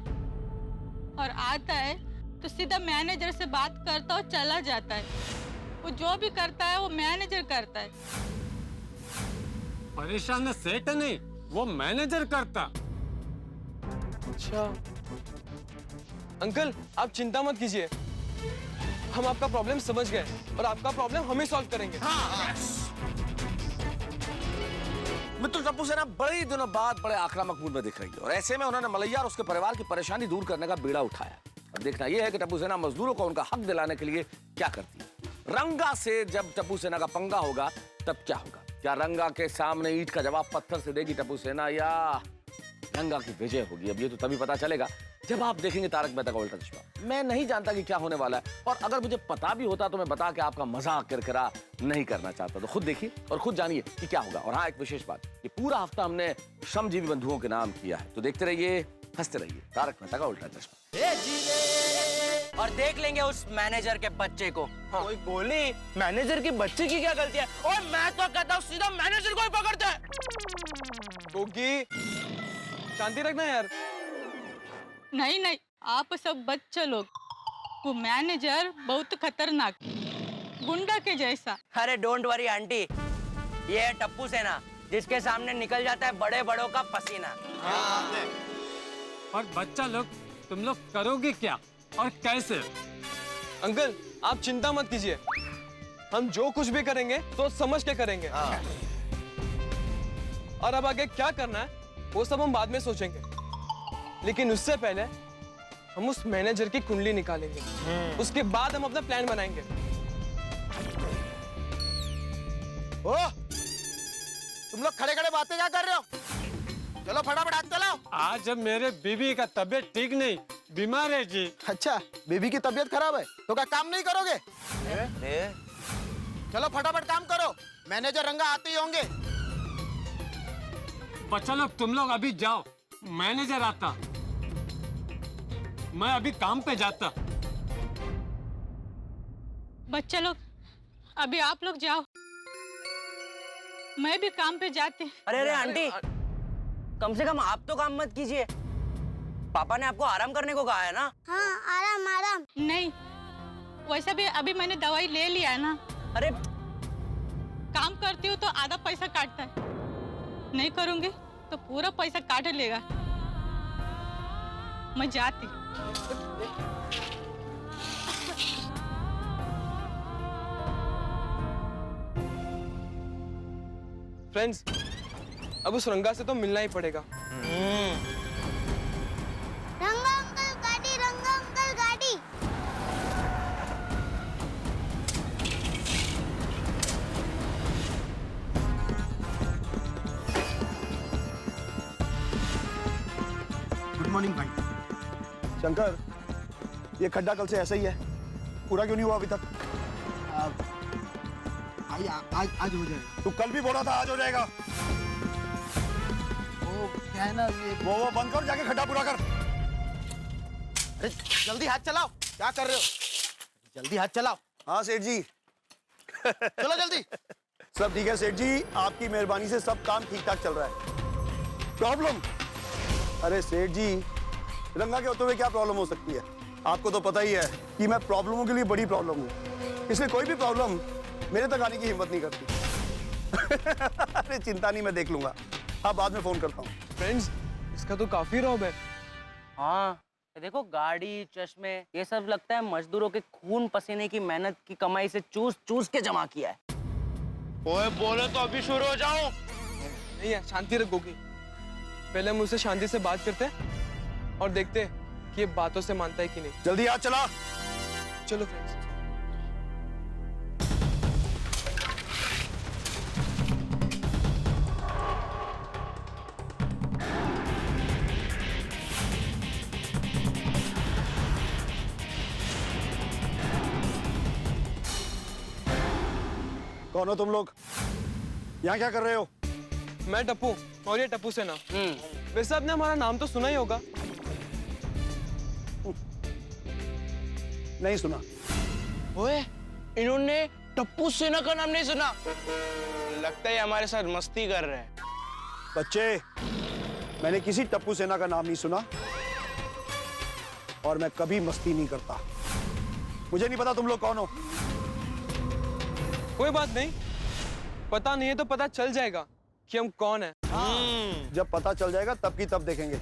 और आता है तो सीधा मैनेजर से बात करता और चला जाता है। वो जो भी करता है वो मैनेजर करता है। परेशान सेठ नहीं, वो मैनेजर करता। अच्छा अंकल आप चिंता मत कीजिए, हम आपका प्रॉब्लम समझ गए और आपका प्रॉब्लम हम ही सॉल्व करेंगे। मित्रों टप्पू सेना बड़े दिनों बाद बड़े आक्रामक मूड में दिख रही है, और ऐसे में उन्होंने मलैया और उसके परिवार की परेशानी दूर करने का बीड़ा उठाया। अब देखना यह है कि टप्पू सेना मजदूरों को उनका हक दिलाने के लिए क्या करती है। रंगा से जब टप्पू सेना का पंगा होगा तब क्या होगा? क्या रंगा के सामने ईंट का जवाब पत्थर से देगी टप्पू सेना, या रंगा की विजय होगी? अब ये तो तभी पता चलेगा जब आप देखेंगे तारक मेहता का उल्टा चश्मा। मैं नहीं जानता कि क्या होने वाला है, और अगर मुझे पता भी होता तो मैं बता के आपका मजाक किरकिरा नहीं करना चाहता। तो खुद देखिए और खुद जानिए कि क्या होगा। और हाँ, एक विशेष बात, ये पूरा हफ्ता हमने श्रमजीवी बंधुओं के नाम किया है, तो देखते रहिए, हंसते रहिए। तारक मेहता का उल्टा चश्मा। और देख लेंगे उस मैनेजर के बच्चे को। हाँ। कोई बोली मैनेजर की बच्चे की क्या गलती है? और मैं तो कहता हूँ सीधा मैनेजर को ही पकड़ते हैं। क्योंकि शांति रखना यार। नहीं नहीं, आप सब बच्चे लोग, वो मैनेजर बहुत खतरनाक, गुंडा के जैसा। अरे डोंट वरी आंटी, ये है टप्पू सेना, जिसके सामने निकल जाता है बड़े बड़ों का पसीना। और बच्चा लोग, तुम लोग करोगे क्या और कैसे? अंकल आप चिंता मत कीजिए, हम जो कुछ भी करेंगे तो समझ के करेंगे। और अब आगे क्या करना है वो सब हम बाद में सोचेंगे, लेकिन उससे पहले हम उस मैनेजर की कुंडली निकालेंगे, उसके बाद हम अपना प्लान बनाएंगे। ओह, तुम लोग खड़े खड़े बातें क्या कर रहे हो? चलो फटाफट हाथ चलाओ। आज मेरे बीवी का तबीयत ठीक नहीं, बीमार है जी। अच्छा, बीबी की तबीयत खराब है तो क्या काम नहीं करोगे? चलो फटाफट काम करो, मैनेजर रंगा आते ही होंगे। बच्चा लोग, तुम लोग अभी जाओ, मैनेजर आता, मैं अभी काम पे जाता। बच्चे लोग, अभी आप लोग जाओ, मैं भी काम पे जाती। अरे अरे आंटी, कम से कम आप तो काम मत कीजिए, पापा ने आपको आराम करने को कहा है ना। हाँ आराम आराम। नहीं, वैसा भी अभी मैंने दवाई ले लिया है ना। अरे काम करती हूँ तो आधा पैसा काटता है, नहीं करूंगी तो पूरा पैसा काट लेगा। मैं जाती। फ्रेंड्स, अब उस रंगा से तो मिलना ही पड़ेगा। रंगा अंकल गाड़ी, रंगा अंकल गाड़ी। गुड मॉर्निंग भाई। शंकर, ये खड्डा कल से ऐसा ही है, पूरा क्यों नहीं हुआ अभी तक? आज हो जाएगा। तू कल भी बोला था आज हो जाएगा। वो क्या है ना, ये वो बंद कर, जाके खड्डा पूरा कर। अरे जल्दी हाथ चलाओ, क्या कर रहे हो? जल्दी हाथ चलाओ। हाँ सेठ जी। चलो जल्दी। सब ठीक है सेठ जी, आपकी मेहरबानी से सब काम ठीक ठाक चल रहा है। प्रॉब्लम? अरे सेठ जी, रंगा के होते हुए क्या प्रॉब्लम हो सकती है? आपको तो पता ही है कि मैं प्रॉब्लमों के लिए बड़ी प्रॉब्लम हूँ, इसलिए कोई भी प्रॉब्लम मेरे तक आने की हिम्मत नहीं करती। अरे चिंता नहीं, मैं देख लूंगा। हाँ, बाद में फोन करता हूँ। फ्रेंड्स, इसका तो काफी रौब है। हाँ, ये देखो गाड़ी, चश्मे, ये सब लगता है मजदूरों के खून पसीने की मेहनत की कमाई से चूस चूस के जमा किया है। ओए बोले तो अभी शुरू हो जाओ। नहीं है, शांति रखोगी। पहले हम उससे शांति से बात करते हैं और देखते हैं कि ये बातों से मानता है कि नहीं। जल्दी हाथ चला। चलो फ्रेंड्स। कौन हो तुम लोग? यहाँ क्या कर रहे हो? मैं टप्पू और ये टप्पू सेना। वैसे आपने हमारा नाम तो सुना ही होगा। नहीं सुना। ओए, इन्होंने टप्पू सेना का नाम नहीं सुना। लगता है हमारे साथ मस्ती कर रहे हैं। बच्चे, मैंने किसी टप्पू सेना का नाम नहीं सुना और मैं कभी मस्ती नहीं करता। मुझे नहीं पता तुम लोग कौन हो। कोई बात नहीं, पता नहीं है तो पता चल जाएगा कि हम कौन है। जब पता चल जाएगा तब की तब देखेंगे।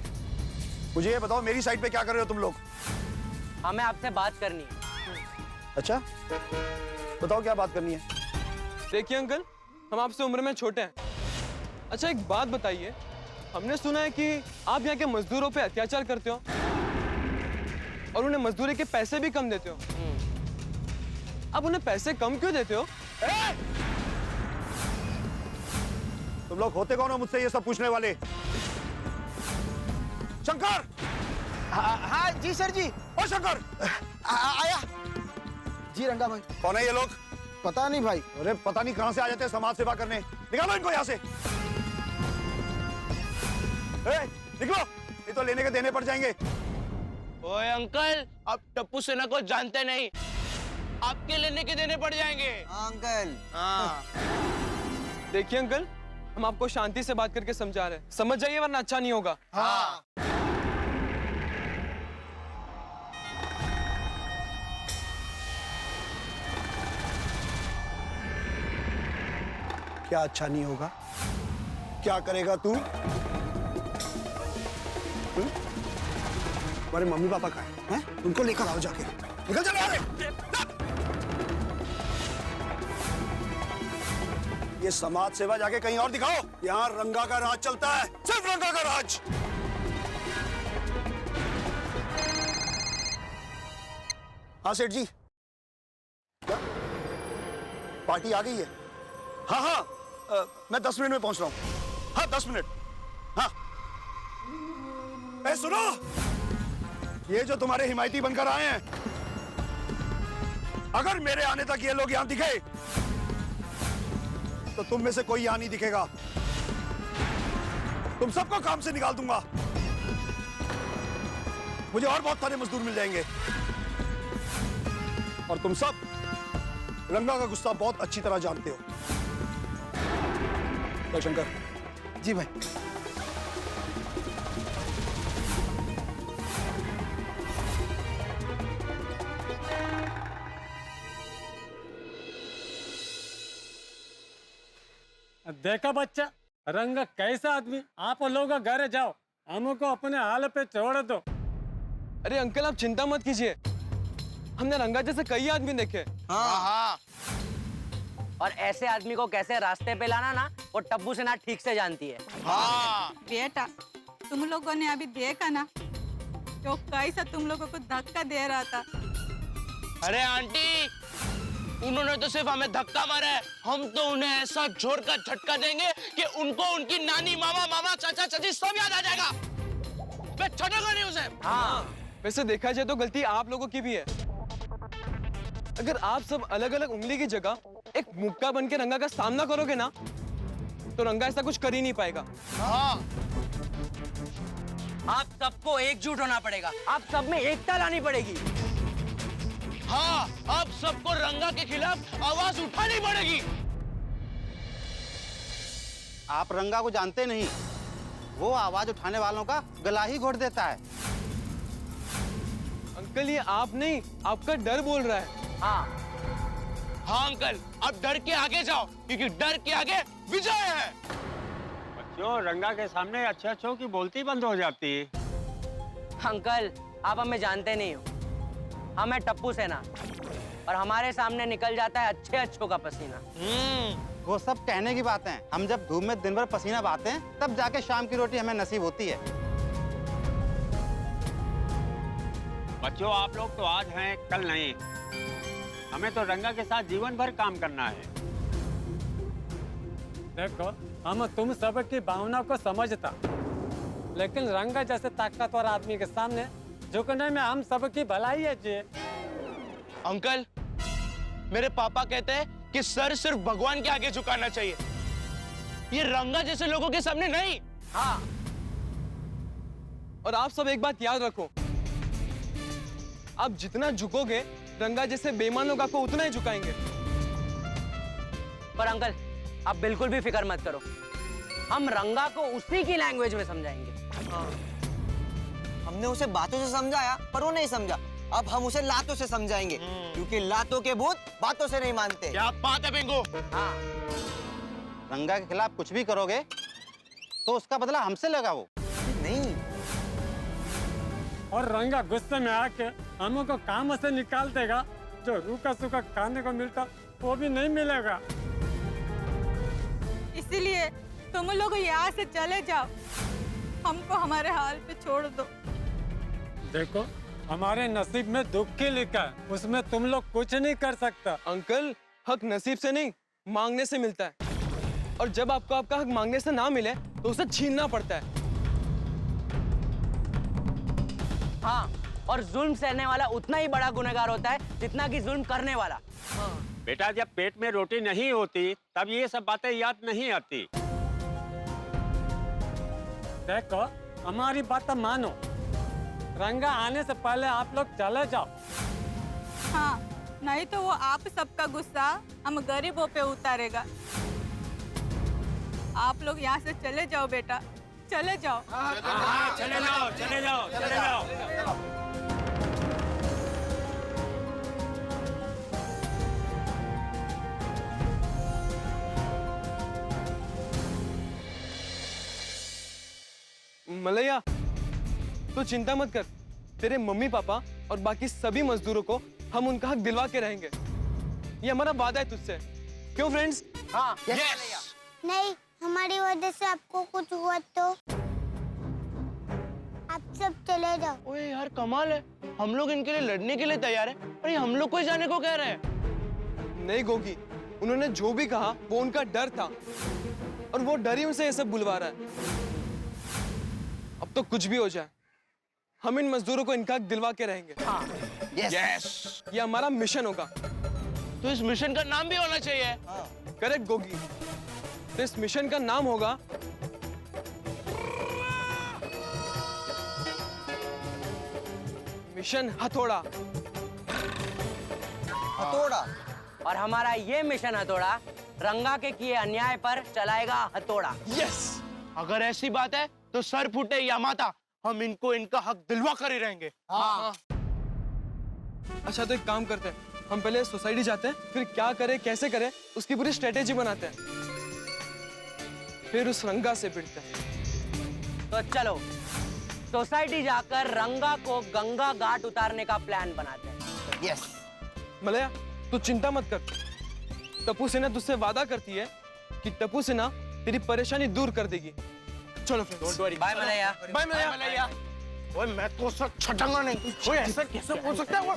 मुझे ये बताओ, मेरी साइड पे क्या कर रहे हो तुम लोग? हमें आपसे बात करनी है। अच्छा, बताओ क्या बात करनी है? देखिए अंकल, हम आपसे उम्र में छोटे हैं। अच्छा एक बात बताइए, हमने सुना है कि आप यहाँ के मजदूरों पे अत्याचार करते हो और उन्हें मजदूरी के पैसे भी कम देते हो। अब उन्हें पैसे कम क्यों देते हो? तुम लोग होते कौन हो मुझसे ये सब पूछने वाले? शंकर! हाँ जी सर जी। ओ शंकर! आया जी रंगा भाई। कौन है ये लोग? पता नहीं भाई। अरे पता नहीं कहां से आ जाते हैं समाज सेवा करने। निकालो इनको यहाँ से। निकलो, ये तो लेने के देने पड़ जाएंगे। ओए अंकल, आप टप्पू सेना को जानते नहीं, आपके लेने के देने पड़ जाएंगे। अंकल। हाँ। देखिए अंकल, हम आपको शांति से बात करके समझा रहे हैं, समझ जाइए वरना अच्छा नहीं होगा। हाँ। क्या अच्छा नहीं होगा? क्या करेगा तू? हमारे मम्मी पापा कहाँ हैं? उनको लेकर आओ जाके। निकल चलो यहाँ से। ये समाज सेवा जाके कहीं और दिखाओ। यहाँ रंगा का राज चलता है, सिर्फ रंगा का राज। हाँ सेठ जी, क्या पार्टी आ गई है? हाँ हाँ, मैं 10 मिनट में पहुंच रहा हूँ। हाँ 10 मिनट। हाँ सुनो, ये जो तुम्हारे हिमायती बनकर आए हैं, अगर मेरे आने तक ये लोग यहां दिखे तो तुम में से कोई यहां नहीं दिखेगा। तुम सबको काम से निकाल दूंगा। मुझे और बहुत सारे मजदूर मिल जाएंगे और तुम सब रंगा का गुस्सा बहुत अच्छी तरह जानते हो। शंकर जी भाई। देखा बच्चा, रंग कैसा आदमी। आप लोग घर जाओ, हमको अपने हाल पे छोड़ दो। अरे अंकल आप चिंता मत कीजिए, हमने रंगा जैसे कई आदमी देखे। हाँ हाँ। और ऐसे आदमी को कैसे रास्ते पे लाना ना, वो वो टप्पू सेना ठीक से जानती है। हाँ बेटा, तुम लोगों ने अभी देखा ना जो कैसा तुम लोगों को धक्का दे रहा था। अरे आंटी, उन्होंने तो सिर्फ हमें धक्का मारा है, हम तो उन्हें ऐसा जोर का झटका देंगे कि उनको उनकी नानी, मामा, मामा, चाचा, चाची सब याद आ जाएगा। मैं छोड़ूंगा नहीं उसे। हाँ, वैसे देखा जाए तो गलती आप लोगों की भी है। अगर आप सब अलग अलग उंगली की जगह एक मुक्का बन के रंगा का सामना करोगे ना, तो रंगा ऐसा कुछ कर ही नहीं पाएगा। हाँ, आप सबको एकजुट होना पड़ेगा, आप सब में एकता लानी पड़ेगी। हाँ, अब सबको रंगा के खिलाफ आवाज उठानी पड़ेगी। आप रंगा को जानते नहीं, वो आवाज उठाने वालों का गला ही घोट देता है। अंकल ये आप नहीं, आपका डर बोल रहा है। हाँ अंकल, अब डर के आगे जाओ, क्योंकि डर के आगे विजय है। बच्चों, रंगा के सामने अच्छे अच्छों की बोलती बंद हो जाती है। अंकल, आप हमें जानते नहीं हो, हम है टप्पू सेना और हमारे सामने निकल जाता है अच्छे अच्छों का पसीना। वो सब कहने की बातें हैं। हम जब धूप में दिन भर पसीना बहाते हैं, तब जाके शाम की रोटी हमें नसीब होती है। बच्चों, आप लोग तो आज हैं, कल नहीं। हमें तो रंगा के साथ जीवन भर काम करना है। देखो, हम तुम सब की भावना को समझता, लेकिन रंगा जैसे ताकतवर आदमी के सामने झुकने में हम सब की भलाई है जी। अंकल, मेरे पापा कहते हैं कि सर सिर्फ भगवान के आगे झुकाना चाहिए, ये रंगा जैसे लोगों के सामने नहीं। हाँ, और आप सब एक बात याद रखो, आप जितना झुकोगे रंगा जैसे बेईमानों का आपको उतना ही झुकाएंगे। पर अंकल, आप बिल्कुल भी फिक्र मत करो, हम रंगा को उसी की लैंग्वेज में समझाएंगे। हमने उसे बातों से समझाया, पर वो नहीं समझा। अब हम उसे लातों से समझाएंगे, क्योंकि लातों के भूत बातों से नहीं मानते। क्या बात है बिंगो? हाँ। रंगा के खिलाफ कुछ भी करोगे तो उसका बदला हमसे लगा वो नहीं। और रंगा गुस्से में आके हमको काम से निकाल देगा, जो रूखा सूखा खाने को मिलता वो भी नहीं मिलेगा। इसीलिए तुम लोग यहाँ से चले जाओ, हमको हमारे हाल पे छोड़ दो। देखो, हमारे नसीब में दुख की लिखा है, उसमें तुम लोग कुछ नहीं कर सकता। अंकल, हक नसीब से नहीं मांगने से मिलता है, और जब आपको आपका हक मांगने से ना मिले तो उसे छीनना पड़ता है। हाँ, और जुल्म सहने वाला उतना ही बड़ा गुनहगार होता है जितना कि जुल्म करने वाला। बेटा, जब पेट में रोटी नहीं होती तब ये सब बातें याद नहीं आती। देखो, हमारी बात मानो, रंगा आने से पहले आप लोग चले जाओ। हाँ, नहीं तो वो आप सबका गुस्सा हम गरीबों पे उतारेगा। आप लोग यहाँ से चले जाओ बेटा, चले जाओ। चले जाओ, चले जाओ, चले जाओ। मलैया, तो चिंता मत कर, तेरे मम्मी पापा और बाकी सभी मजदूरों को हम उनका हक दिलवा के रहेंगे। ये हमारा वादा है तुझसे, क्यों फ्रेंड्स? हाँ, नहीं, हमारी वजह से आपको कुछ हुआ तो आप सब चले जाओ। ओए यार, कमाल है, हम लोग इनके लिए लड़ने के लिए तैयार है और ये हम लोग को ही जाने को कह रहे हैं। नहीं गोगी, उन्होंने जो भी कहा वो उनका डर था, और वो डर ही उनसे ये सब बुलवा रहा है। अब तो कुछ भी हो जाए, हम इन मजदूरों को इनका हक दिलवा के रहेंगे। यस, ये हमारा मिशन होगा। तो इस मिशन का नाम भी होना चाहिए। करेक्ट गोगी, तो इस मिशन का नाम होगा मिशन हथौड़ा। हथौड़ा? और हमारा ये मिशन हथौड़ा रंगा के किए अन्याय पर चलाएगा हथौड़ा। यस, अगर ऐसी बात है तो सर फूटे या माता, हम इनको इनका हक दिलवा कर ही रहेंगे। हाँ। अच्छा, तो एक काम करते हैं, हम पहले सोसाइटी जाते हैं, फिर क्या करें कैसे करें उसकी पूरी स्ट्रेटेजी बनाते हैं, फिर उस रंगा से भिड़ते हैं। तो चलो सोसाइटी जाकर रंगा को गंगा घाट उतारने का प्लान बनाते हैं। यस। मलया, तू चिंता मत कर, टप्पू सेना तुझसे वादा करती है कि टप्पू सेना तेरी परेशानी दूर कर देगी। चलो friends. Bye Malaiya. Bye Malaiya. ओए मैं तो सब छटूंगा नहीं। ओए ऐसा कैसे बोल सकता है वो?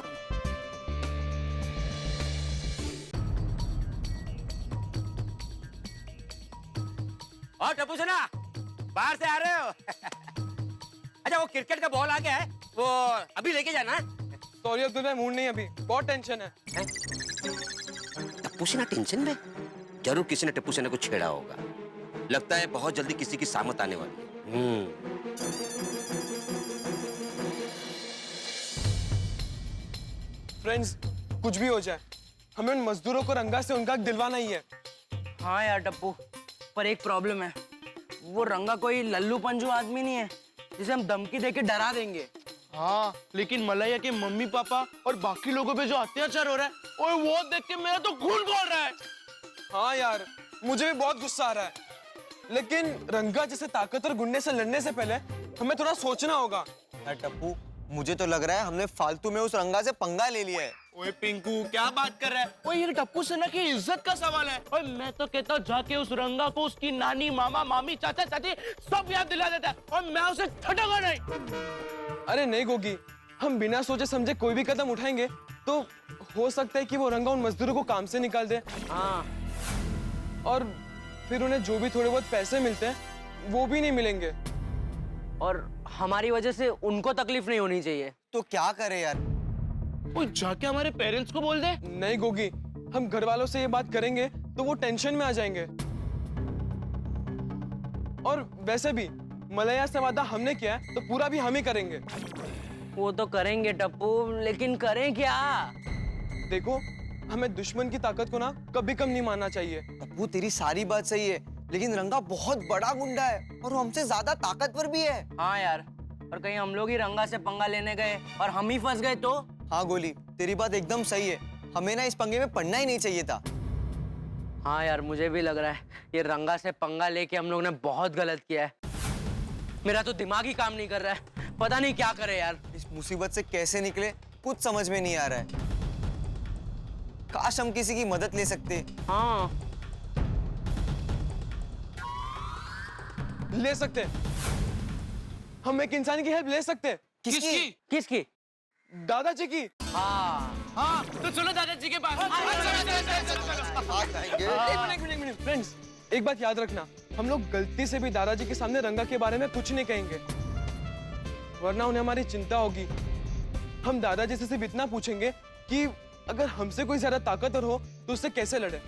और टप्पू सेना, बाहर से आ रहे हो? अच्छा वो क्रिकेट का बॉल आ गया है, वो अभी लेके जाना। सॉरी अब्दुल भाई, मूड नहीं है अभी, बहुत टेंशन है। टप्पू सेना टेंशन में? जरूर किसी ने टप्पू सेना को छेड़ा होगा। लगता है बहुत जल्दी किसी की सामत आने वाली है। फ्रेंड्स, कुछ भी हो जाए, हमें उन मजदूरों को रंगा से उनका हक दिलवाना ही है। हाँ यार टप्पू, पर एक प्रॉब्लम है। वो रंगा कोई लल्लू पंजू आदमी नहीं है जिसे हम धमकी देके डरा देंगे। हाँ, लेकिन मलैया के मम्मी पापा और बाकी लोगों पे जो अत्याचार हो रहा है, ओए वो देख के मेरा तो खून खौल रहा है। हाँ यार, मुझे भी बहुत गुस्सा आ रहा है, लेकिन रंगा जैसे ताकतवर गुंडे से लड़ने से पहले हमें थोड़ा सोचना होगा। यार टप्पू, मुझे तो लग रहा है हमने फालतू में उस रंगा से पंगा ले लिया है। ओए पिंकू, क्या बात कर रहा है? ओए ये टप्पू सेना की इज्जत का सवाल है। ओए मैं तो कहता हूँ जाके उस रंगा को उसकी नानी, मामा, मामी, चाचा, चाची सब याद दिला देता है और मैं उसे छूटूंगा नहीं। अरे नहीं गोगी, हम बिना सोचे समझे कोई भी कदम उठाएंगे तो हो सकता है कि वो रंगा उन मजदूरों को काम से निकाल दे। हाँ, और फिर उन्हें जो भी थोड़े बहुत पैसे मिलते हैं वो भी नहीं मिलेंगे, और हमारी वजह से उनको तकलीफ नहीं होनी चाहिए। तो क्या करे यार? ओए जाके हमारे पेरेंट्स को बोल दे। नहीं गोगी, हम घर वालों से ये बात करेंगे तो वो टेंशन में आ जाएंगे। और वैसे भी मलैया से वादा हमने किया है तो पूरा भी हम ही करेंगे। वो तो करेंगे टप्पू, लेकिन करें क्या? देखो, हमें दुश्मन की ताकत को ना कभी कम नहीं मानना चाहिए। टप्पू तेरी सारी बात सही है, लेकिन रंगा बहुत बड़ा गुंडा है और वो हमसे ज्यादा ताकतवर भी है। हाँ यार, और कहीं हम लोग ही रंगा से पंगा लेने गए और हम ही फंस गए तो? हाँ गोली, तेरी बात एकदम सही है, हमें ना इस पंगे में पड़ना ही नहीं चाहिए था। हाँ यार, मुझे भी लग रहा है ये रंगा से पंगा लेके हम लोग ने बहुत गलत किया है। मेरा तो दिमाग ही काम नहीं कर रहा है, पता नहीं क्या करे यार। इस मुसीबत से कैसे निकले कुछ समझ में नहीं आ रहा है। काश हम किसी की मदद ले सकते। हाँ, ले सकते, हम एक इंसान की हेल्प ले सकते। किसकी? किसकी? दादाजी की। हाँ, तो चलो दादाजी के पास। एक मिनट फ्रेंड्स, एक बात याद रखना, हम लोग गलती से भी दादाजी के सामने रंगा के बारे में कुछ नहीं कहेंगे, वरना उन्हें हमारी चिंता होगी। हम दादाजी से सिर्फ इतना पूछेंगे कि अगर हमसे कोई ज्यादा ताकतवर हो तो उससे कैसे लड़े।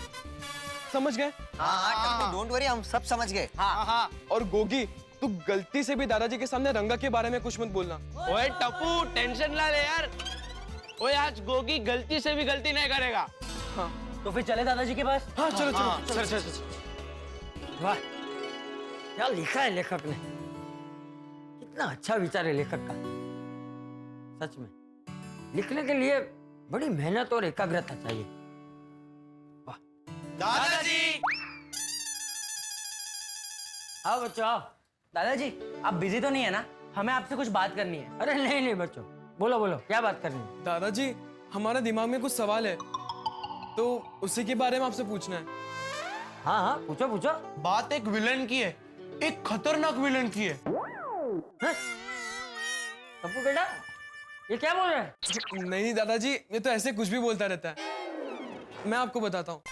समझ गए? हाँ, डोंट वरी, हम सब समझ गए। हाँ। और गोगी, तू गलती से भी दादाजी के सामने रंगा के बारे में कुछ मत बोलना। ओए टप्पू, टेंशन ना ले यार। ओए आज गोगी गलती से भी गलती नहीं करेगा। हाँ, तो फिर चले दादाजी के पास। हाँ चलो चलो चल। वाह, क्या लिखा है लेखक ने, कितना अच्छा विचार है लेखक का। सच में लिखने के लिए बड़ी मेहनत और एकाग्रता चाहिए। वाह। दादाजी, आओ बच्चों आओ। दादाजी, आप बिजी तो नहीं है ना? हमें आपसे कुछ बात करनी है। अरे नहीं बच्चों, बोलो बोलो, क्या बात करनी है? दादाजी, हमारे दिमाग में कुछ सवाल है तो उसी के बारे में आपसे पूछना है। हाँ पूछो पूछो। बात एक विलन की है, एक खतरनाक विलन की है। टप्पू बेटा, ये क्या बोल रहे हैं? नहीं दादाजी, ये तो ऐसे कुछ भी बोलता रहता है। मैं आपको बताता हूँ,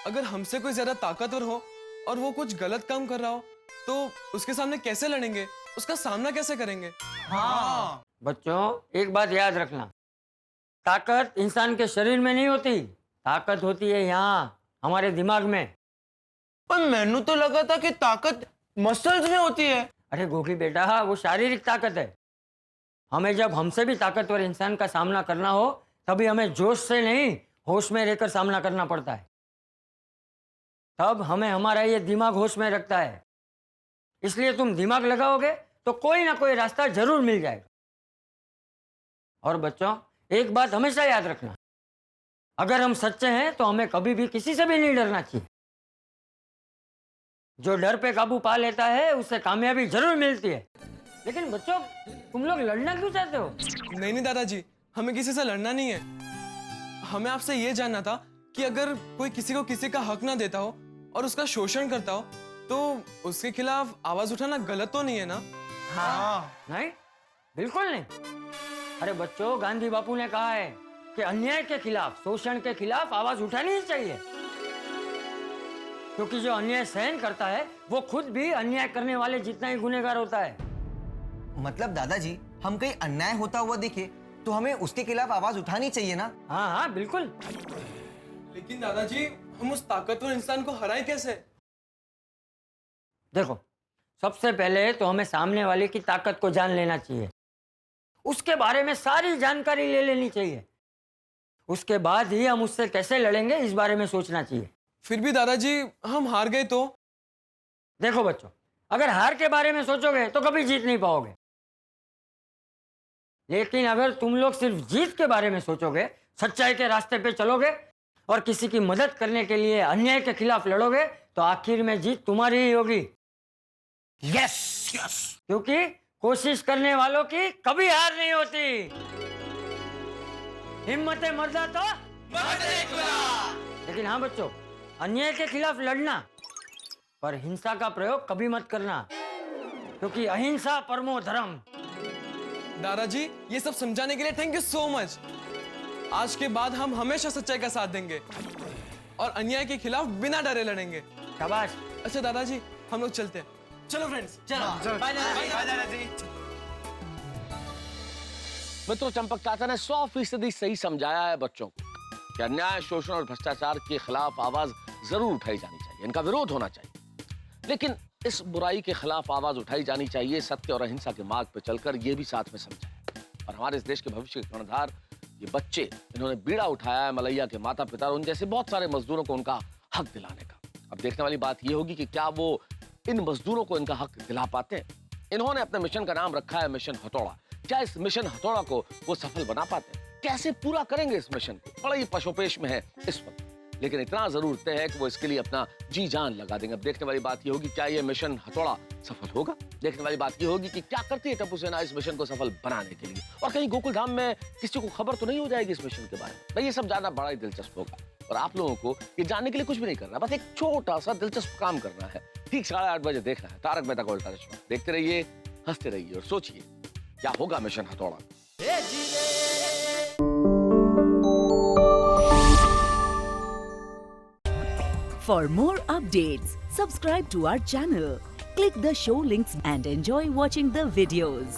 अगर हमसे कोई ज्यादा ताकतवर हो और वो कुछ गलत काम कर रहा हो तो उसके सामने कैसे लड़ेंगे, उसका सामना कैसे करेंगे? हाँ बच्चों, एक बात याद रखना, ताकत इंसान के शरीर में नहीं होती, ताकत होती है यहाँ हमारे दिमाग में। पर मैंने तो लगा था कि ताकत मसल्स में होती है। अरे गोगी बेटा, वो शारीरिक ताकत है। हमें जब हमसे भी ताकतवर इंसान का सामना करना हो तभी हमें जोश से नहीं, होश में रहकर सामना करना पड़ता है। तब हमें हमारा ये दिमाग होश में रखता है। इसलिए तुम दिमाग लगाओगे तो कोई ना कोई रास्ता जरूर मिल जाएगा। और बच्चों, एक बात हमेशा याद रखना, अगर हम सच्चे हैं तो हमें कभी भी किसी से भी नहीं डरना चाहिए। जो डर पे काबू पा लेता है उससे कामयाबी जरूर मिलती है। लेकिन बच्चों, तुम लोग लड़ना क्यों चाहते हो? नहीं दादाजी, हमें किसी से लड़ना नहीं है। हमें आपसे ये जानना था कि अगर कोई किसी को किसी का हक ना देता हो और उसका शोषण करता हो तो उसके खिलाफ आवाज उठाना गलत तो नहीं है ना? हाँ नहीं, बिल्कुल नहीं। अरे बच्चों, गांधी बापू ने कहा है कि अन्याय के खिलाफ, शोषण के खिलाफ आवाज उठानी ही चाहिए, क्योंकि जो अन्याय सहन करता है वो खुद भी अन्याय करने वाले जितना ही गुनहगार होता है। मतलब दादाजी, हम कहीं अन्याय होता हुआ दिखे तो हमें उसके खिलाफ आवाज उठानी चाहिए ना? हाँ हाँ बिल्कुल। लेकिन दादाजी, हम उस ताकतवर इंसान को हराएं कैसे? देखो, सबसे पहले तो हमें सामने वाले की ताकत को जान लेना चाहिए, उसके बारे में सारी जानकारी ले लेनी चाहिए, उसके बाद ही हम उससे कैसे लड़ेंगे इस बारे में सोचना चाहिए। फिर भी दादाजी, हम हार गए तो? देखो बच्चों, अगर हार के बारे में सोचोगे तो कभी जीत नहीं पाओगे, लेकिन अगर तुम लोग सिर्फ जीत के बारे में सोचोगे, सच्चाई के रास्ते पे चलोगे और किसी की मदद करने के लिए अन्याय के खिलाफ लड़ोगे, तो आखिर में जीत तुम्हारी ही होगी। यस यस, क्योंकि कोशिश करने वालों की कभी हार नहीं होती। हिम्मत मर्दा तो लेकिन हाँ बच्चों, अन्याय के खिलाफ लड़ना, पर हिंसा का प्रयोग कभी मत करना, क्योंकि अहिंसा परमो धर्म। दादाजी, ये सब समझाने के लिए थैंक यू सो मच। आज के बाद हम हमेशा सच्चाई का साथ देंगे और अन्याय के खिलाफ बिना डरे लड़ेंगे। शाबाश। अच्छा दादाजी, हम लोग चलते हैं। चलो फ्रेंड्स, चलो। बाय दादाजी। मित्रों, चंपक चाचा ने 100% सही समझाया है बच्चों को कि अन्याय, शोषण और भ्रष्टाचार के खिलाफ आवाज जरूर उठाई जानी चाहिए, इनका विरोध होना चाहिए। लेकिन इस बुराई के खिलाफ आवाज उठाई जानी चाहिए सत्य और अहिंसा के मार्ग पर चलकर, ये भी साथ में समझाया। और हमारे इस देश के भविष्य के कर्णधार ये बच्चे, इन्होंने बीड़ा उठाया है मलैया के माता पिता और उन जैसे बहुत सारे मजदूरों को उनका हक दिलाने का। अब देखने वाली बात यह होगी कि क्या वो इन मजदूरों को इनका हक दिला पाते हैं। इन्होंने अपने मिशन का नाम रखा है मिशन हथौड़ा। क्या इस मिशन हथौड़ा को वो सफल बना पाते हैं? कैसे पूरा करेंगे इस मिशन को? बड़ा ही पशोपेश में है इस वक्त, लेकिन इतना जरूर तय है कि वो इसके लिए अपना जी जान लगा देंगे। अब देखने वाली बात ये होगी, क्या ये मिशन हथौड़ा सफल होगा? देखने वाली बात ये होगी कि क्या करती है टप्पू सेना इस मिशन को सफल बनाने के लिए, और कहीं गोकुल धाम में किसी को खबर तो नहीं हो जाएगी इस मिशन के बारे में। भाई ये सब जानना बड़ा ही दिलचस्प होगा, और आप लोगों को ये जानने के लिए कुछ भी नहीं करना, बस एक छोटा सा दिलचस्प काम करना है। ठीक 8:30 बजे देखना है तारक मेहता का उल्टा चश्मा। देखते रहिए, हंसते रहिए और सोचिए क्या होगा मिशन हथौड़ा। For more updates, subscribe to our channel, click the show links and enjoy watching the videos.